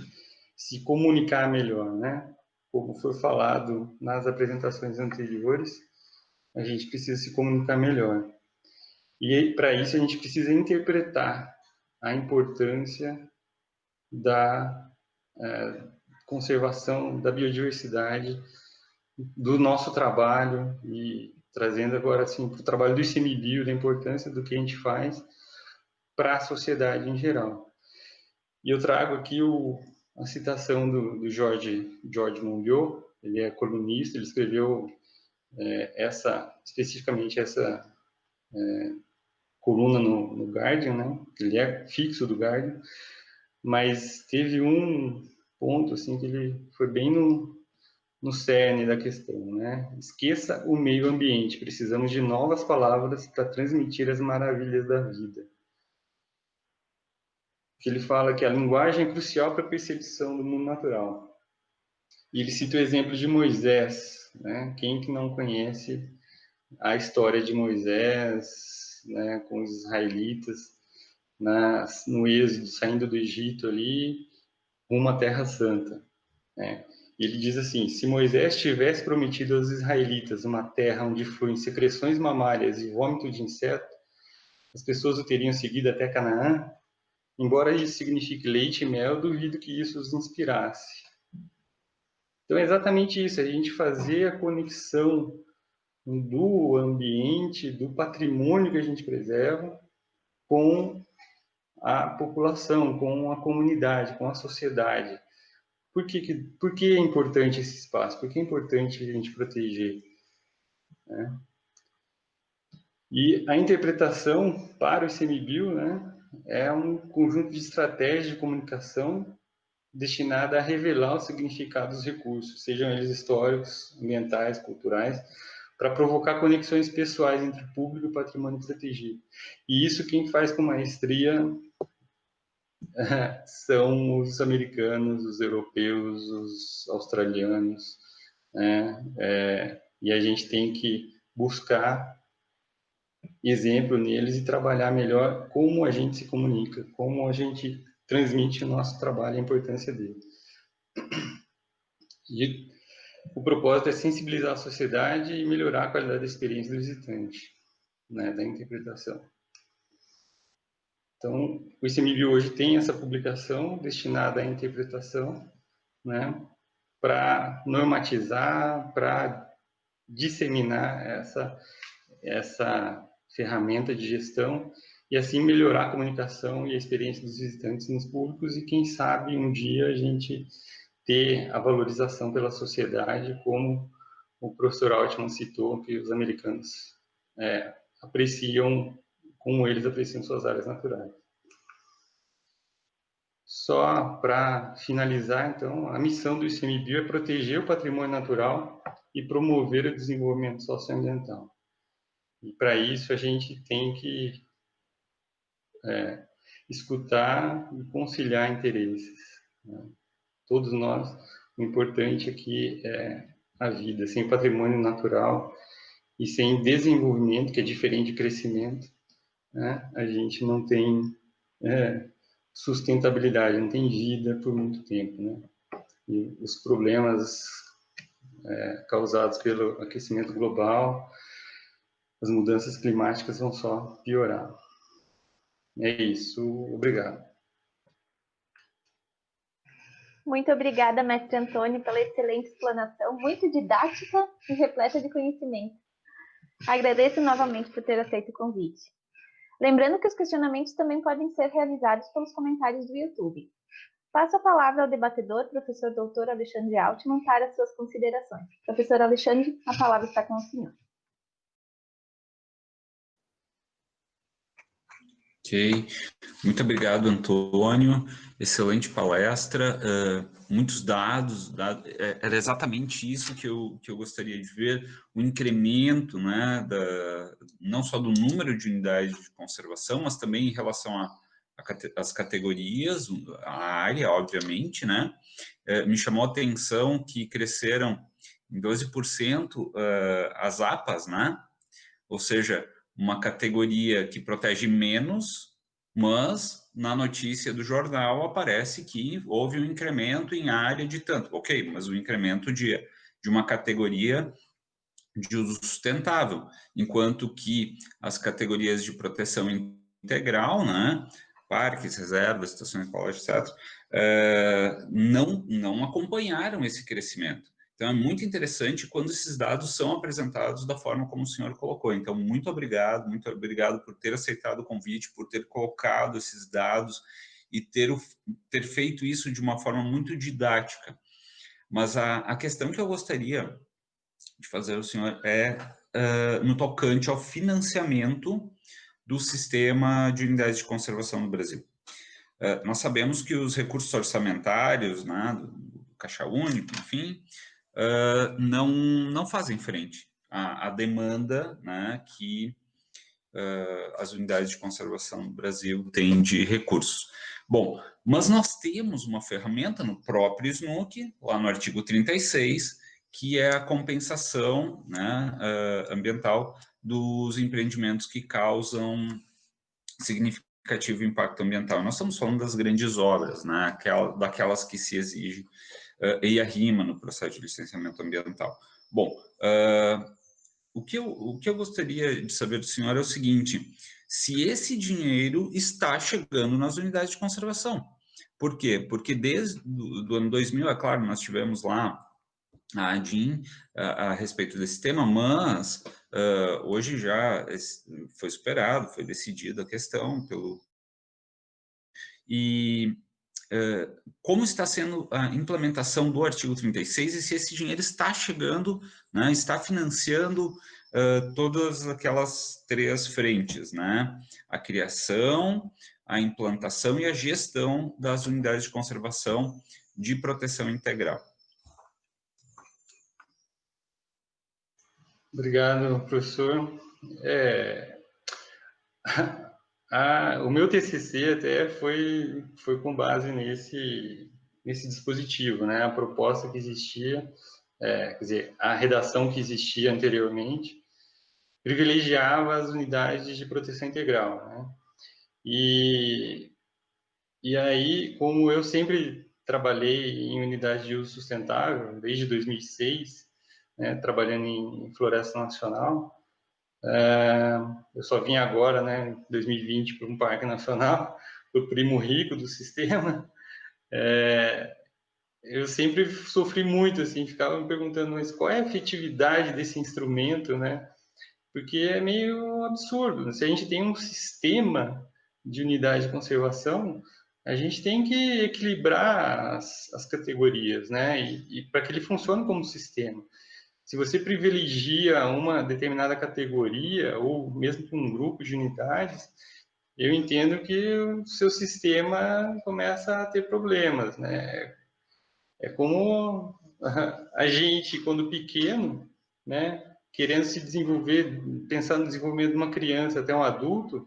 se comunicar melhor, né? Como foi falado nas apresentações anteriores, a gente precisa se comunicar melhor. E para isso a gente precisa interpretar a importância da conservação da biodiversidade, do nosso trabalho, e trazendo agora assim para o trabalho do ICMBio, da importância do que a gente faz para a sociedade em geral. E eu trago aqui a citação do George Monbiot. Ele é colunista, ele escreveu especificamente essa coluna no Guardian, né? Ele é fixo do Guardian, mas teve um ponto assim que ele foi bem no cerne da questão, né? Esqueça o meio ambiente, precisamos de novas palavras para transmitir as maravilhas da vida. Que ele fala que a linguagem é crucial para a percepção do mundo natural. E ele cita o exemplo de Moisés, né? Quem que não conhece a história de Moisés, né, com os israelitas no êxodo, saindo do Egito ali, rumo à Terra Santa, né? E ele diz assim: se Moisés tivesse prometido aos israelitas uma terra onde fluem secreções mamárias e vômito de inseto, as pessoas o teriam seguido até Canaã. Embora isso signifique leite e mel, duvido que isso os inspirasse. Então é exatamente isso, a gente fazer a conexão do ambiente, do patrimônio que a gente preserva, com a população, com a comunidade, com a sociedade. Por que é importante esse espaço? Por que é importante a gente proteger? Né? E a interpretação para o ICMBio, né, é um conjunto de estratégias de comunicação destinada a revelar o significado dos recursos, sejam eles históricos, ambientais, culturais, para provocar conexões pessoais entre o público e o patrimônio protegido. E isso quem faz com maestria são os americanos, os europeus, os australianos, né? E a gente tem que buscar exemplo neles e trabalhar melhor como a gente se comunica, como a gente transmite o nosso trabalho, a importância dele. E o propósito é sensibilizar a sociedade e melhorar a qualidade da experiência do visitante, né, da interpretação. Então, o ICMBio hoje tem essa publicação destinada à interpretação, né, para normatizar, para disseminar essa ferramenta de gestão e assim melhorar a comunicação e a experiência dos visitantes nos públicos e quem sabe um dia a gente ter a valorização pela sociedade, como o professor Altman citou, que os americanos apreciam, como eles apreciam suas áreas naturais. Só para finalizar, então, a missão do ICMBio é proteger o patrimônio natural e promover o desenvolvimento socioambiental. E para isso a gente tem que escutar e conciliar interesses, né? Todos nós, o importante aqui é a vida. Sem patrimônio natural e sem desenvolvimento, que é diferente de crescimento, né, a gente não tem sustentabilidade, não tem vida por muito tempo, né? E os problemas causados pelo aquecimento global, as mudanças climáticas vão só piorar. É isso, obrigado. Muito obrigada, mestre Antônio, pela excelente explanação, muito didática e repleta de conhecimento. Agradeço novamente por ter aceito o convite. Lembrando que os questionamentos também podem ser realizados pelos comentários do YouTube. Passo a palavra ao debatedor, professor doutor Alexandre Altman, para as suas considerações. Professor Alexandre, a palavra está com o senhor. Ok, muito obrigado, Antônio, excelente palestra, muitos dados, era exatamente isso que eu gostaria de ver, o incremento, né, não só do número de unidades de conservação, mas também em relação às categorias, a área, obviamente, né, me chamou a atenção que cresceram em 12% as APAs, né, ou seja, uma categoria que protege menos, mas na notícia do jornal aparece que houve um incremento em área de tanto. Ok, mas o incremento de uma categoria de uso sustentável, enquanto que as categorias de proteção integral, né, parques, reservas, estações ecológicas, etc., não acompanharam esse crescimento. Então, é muito interessante quando esses dados são apresentados da forma como o senhor colocou. Então, muito obrigado por ter aceitado o convite, por ter colocado esses dados e ter feito isso de uma forma muito didática. Mas a questão que eu gostaria de fazer ao senhor no tocante ao financiamento do sistema de unidades de conservação no Brasil. Nós sabemos que os recursos orçamentários, né, do Caixa Único, enfim, não fazem frente à demanda, né, que as unidades de conservação no Brasil têm de recursos. Bom, mas nós temos uma ferramenta no próprio SNUC, lá no artigo 36, que é a compensação, né, ambiental dos empreendimentos que causam significativo impacto ambiental. Nós estamos falando das grandes obras, né, daquelas que se exige EIA-RIMA no processo de licenciamento ambiental. Bom, o que eu gostaria de saber do senhor é o seguinte: se esse dinheiro está chegando nas unidades de conservação. Por quê? Porque desde o ano 2000, é claro, nós tivemos lá a ADIM a respeito desse tema, mas hoje já foi superado, foi decidida a questão pelo... E como está sendo a implementação do artigo 36 e se esse dinheiro está chegando, né, está financiando todas aquelas três frentes, né? A criação, a implantação e a gestão das unidades de conservação de proteção integral. Obrigado, professor. O meu TCC até foi com base nesse dispositivo, né? A proposta que existia, quer dizer, a redação que existia anteriormente, privilegiava as unidades de proteção integral, né? E aí, como eu sempre trabalhei em unidade de uso sustentável, desde 2006, né, trabalhando em floresta nacional, eu só vim agora, né, em 2020, para um parque nacional, para o primo rico do sistema. Eu sempre sofri muito, assim, ficava me perguntando, mas qual é a efetividade desse instrumento, né? Porque é meio absurdo. Se a gente tem um sistema de unidade de conservação, a gente tem que equilibrar as categorias, né? E para que ele funcione como sistema. Se você privilegia uma determinada categoria, ou mesmo um grupo de unidades, eu entendo que o seu sistema começa a ter problemas, né? É como a gente, quando pequeno, né, querendo se desenvolver, pensando no desenvolvimento de uma criança até um adulto,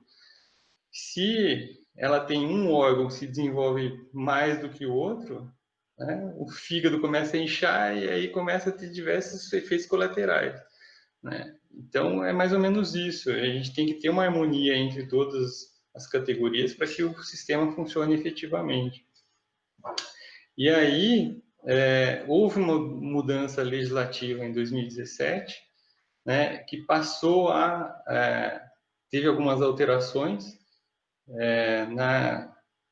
se ela tem um órgão que se desenvolve mais do que o outro, né, o fígado começa a inchar e aí começa a ter diversos efeitos colaterais, né? Então, é mais ou menos isso. A gente tem que ter uma harmonia entre todas as categorias para que o sistema funcione efetivamente. E aí, houve uma mudança legislativa em 2017, né, que passou teve algumas alterações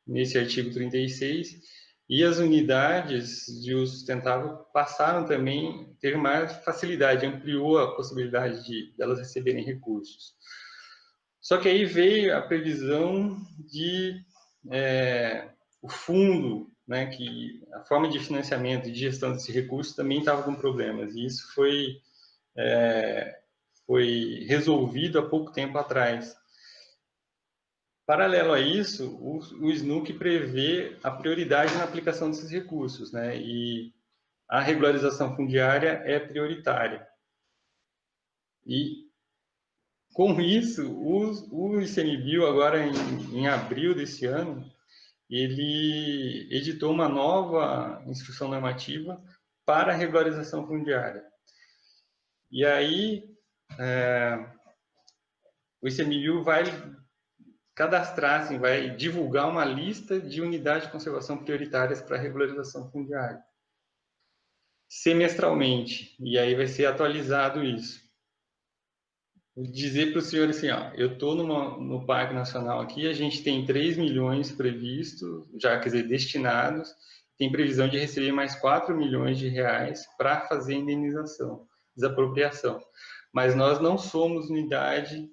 nesse artigo 36, e as unidades de uso sustentável passaram também, teve mais facilidade, ampliou a possibilidade de elas receberem recursos. Só que aí veio a previsão de o fundo, né, que a forma de financiamento e de gestão desse recurso também estava com problemas, e isso foi resolvido há pouco tempo atrás. Paralelo a isso, o SNUC prevê a prioridade na aplicação desses recursos, né, e a regularização fundiária é prioritária. E, com isso, o ICMBio, agora em abril desse ano, ele editou uma nova instrução normativa para a regularização fundiária. E aí, o ICMBio vai cadastrar, assim, vai divulgar uma lista de unidades de conservação prioritárias para regularização fundiária, semestralmente, e aí vai ser atualizado isso. Vou dizer para o senhor assim, ó, eu estou no Parque Nacional aqui, a gente tem 3 milhões previstos, já, quer dizer, destinados, tem previsão de receber mais 4 milhões de reais para fazer indenização, desapropriação. Mas nós não somos unidade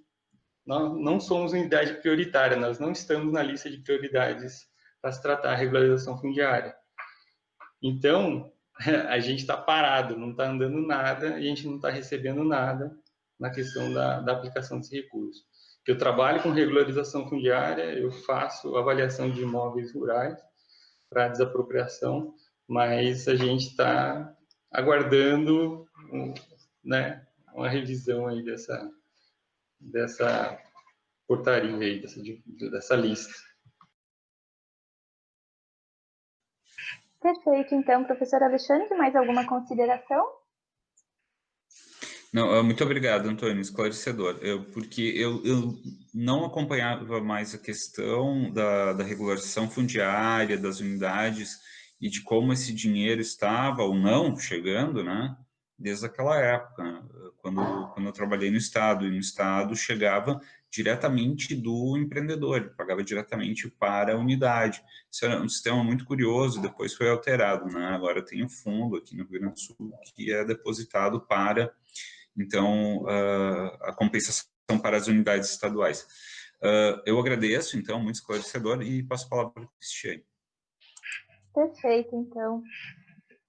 prioritária, nós não estamos na lista de prioridades para se tratar a regularização fundiária. Então, a gente está parado, não está andando nada, a gente não está recebendo nada na questão da aplicação desse recurso. Eu trabalho com regularização fundiária, eu faço avaliação de imóveis rurais para desapropriação, mas a gente está aguardando, né, uma revisão aí dessa portaria aí, dessa lista. Perfeito, então, professor Alexandre, mais alguma consideração? Não, muito obrigado, Antônio, esclarecedor. Porque eu não acompanhava mais a questão da regularização fundiária, das unidades, e de como esse dinheiro estava ou não chegando, né, desde aquela época, quando eu trabalhei no Estado, e no Estado chegava diretamente do empreendedor, ele pagava diretamente para a unidade. Isso era um sistema muito curioso, depois foi alterado, né, agora tem um fundo aqui no Rio Grande do Sul que é depositado para... Então, a compensação para as unidades estaduais. Eu agradeço, então, muito esclarecedor, e passo a palavra para o Cristiane. Perfeito, então.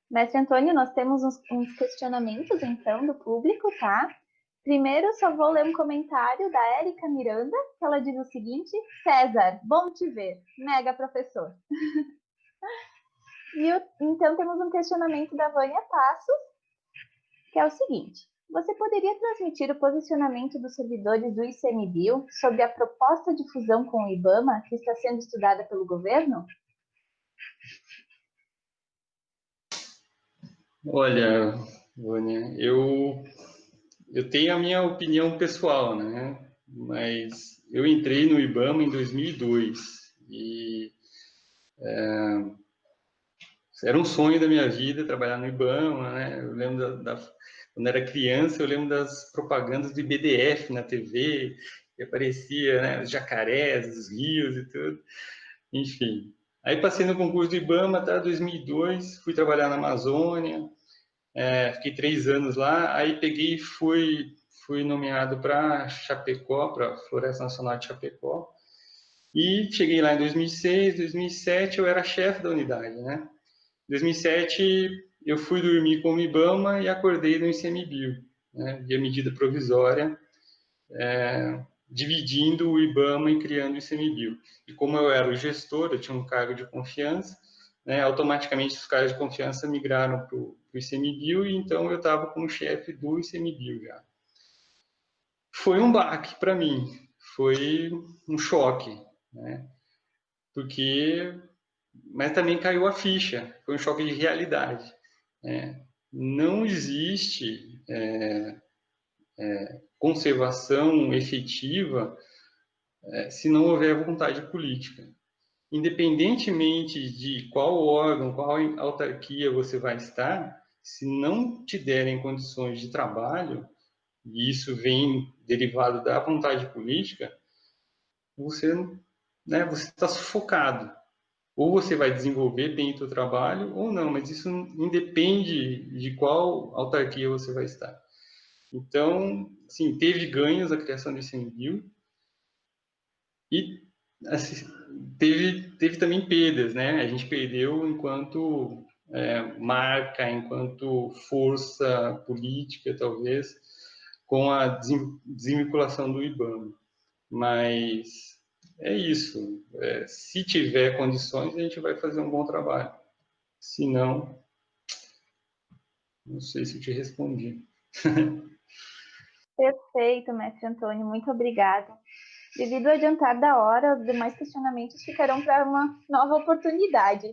Mestre Antônio, nós temos uns questionamentos, então, do público, tá? Primeiro, só vou ler um comentário da Érica Miranda, que ela diz o seguinte: César, bom te ver, mega professor. Então, temos um questionamento da Vânia Passos, que é o seguinte: você poderia transmitir o posicionamento dos servidores do ICMBio sobre a proposta de fusão com o IBAMA que está sendo estudada pelo governo? Olha, Vânia, eu tenho a minha opinião pessoal, né? Mas eu entrei no IBAMA em 2002 e era um sonho da minha vida trabalhar no IBAMA, né? Eu lembro quando era criança, eu lembro das propagandas do IBDF na TV, que aparecia, né, os jacarés, os rios e tudo. Enfim. Aí passei no concurso do IBAMA até 2002, fui trabalhar na Amazônia, fiquei 3 anos lá, aí peguei e fui nomeado para Chapecó, para a Floresta Nacional de Chapecó, e cheguei lá em 2006, 2007 eu era chefe da unidade, né? Em 2007 eu fui dormir com o IBAMA e acordei no ICMBio, né, via medida provisória, dividindo o IBAMA e criando o ICMBio. E como eu era o gestor, eu tinha um cargo de confiança, né, automaticamente os cargos de confiança migraram para o ICMBio, e então eu estava como chefe do ICMBio já. Foi um baque para mim, foi um choque, né, mas também caiu a ficha, foi um choque de realidade. Não existe conservação efetiva se não houver vontade política. Independentemente de qual órgão, qual autarquia você vai estar, se não te derem condições de trabalho, e isso vem derivado da vontade política, você está sufocado. Ou você vai desenvolver bem o seu trabalho, ou não, mas isso independe de qual autarquia você vai estar. Então, assim, teve ganhos a criação do ICMBio, e assim, teve também perdas, né? A gente perdeu enquanto marca, enquanto força política, talvez, com a desvinculação do IBAMA. Mas é isso. Se tiver condições, a gente vai fazer um bom trabalho. Se não, não sei se eu te respondi. Perfeito, mestre Antônio, muito obrigada. Devido ao adiantar da hora, os demais questionamentos ficarão para uma nova oportunidade.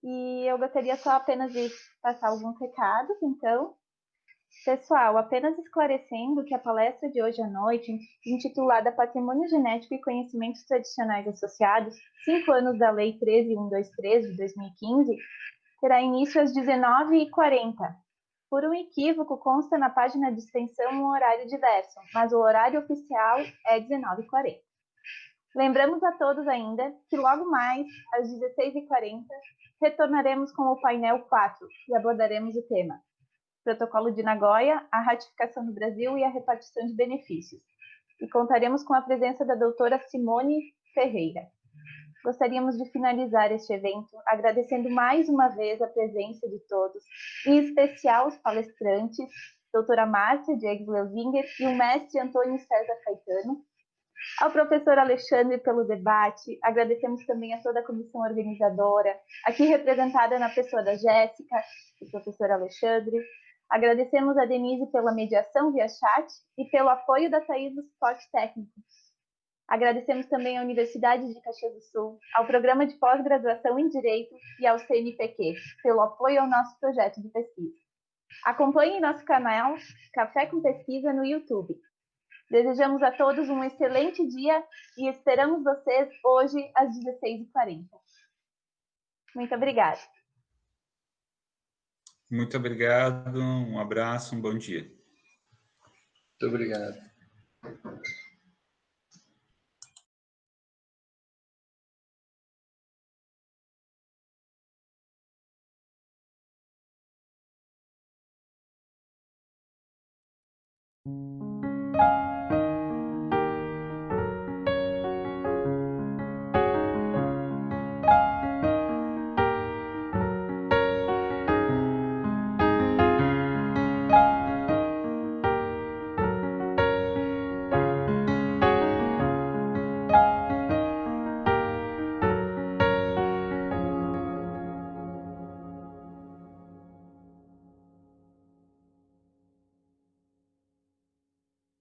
E eu gostaria só apenas de passar alguns recados, então. Pessoal, apenas esclarecendo que a palestra de hoje à noite, intitulada Patrimônio Genético e Conhecimentos Tradicionais Associados, 5 anos da Lei 13.123 de 2015, terá início às 19h40. Por um equívoco, consta na página de extensão um horário diverso, mas o horário oficial é 19h40. Lembramos a todos ainda que logo mais, às 16h40, retornaremos com o painel 4 e abordaremos o tema Protocolo de Nagoya, a ratificação no Brasil e a repartição de benefícios. E contaremos com a presença da doutora Simone Ferreira. Gostaríamos de finalizar este evento agradecendo mais uma vez a presença de todos, em especial os palestrantes, doutora Márcia Diego Leuzinger e o mestre Antônio César Caetano. Ao professor Alexandre pelo debate, agradecemos também a toda a comissão organizadora, aqui representada na pessoa da Jéssica, do professor Alexandre. Agradecemos a Denise pela mediação via chat e pelo apoio da Thaís do suporte técnico. Agradecemos também à Universidade de Caxias do Sul, ao Programa de Pós-Graduação em Direito e ao CNPq, pelo apoio ao nosso projeto de pesquisa. Acompanhe nosso canal Café com Pesquisa no YouTube. Desejamos a todos um excelente dia e esperamos vocês hoje às 16h40. Muito obrigada. Muito obrigado, um abraço, um bom dia. Muito obrigado.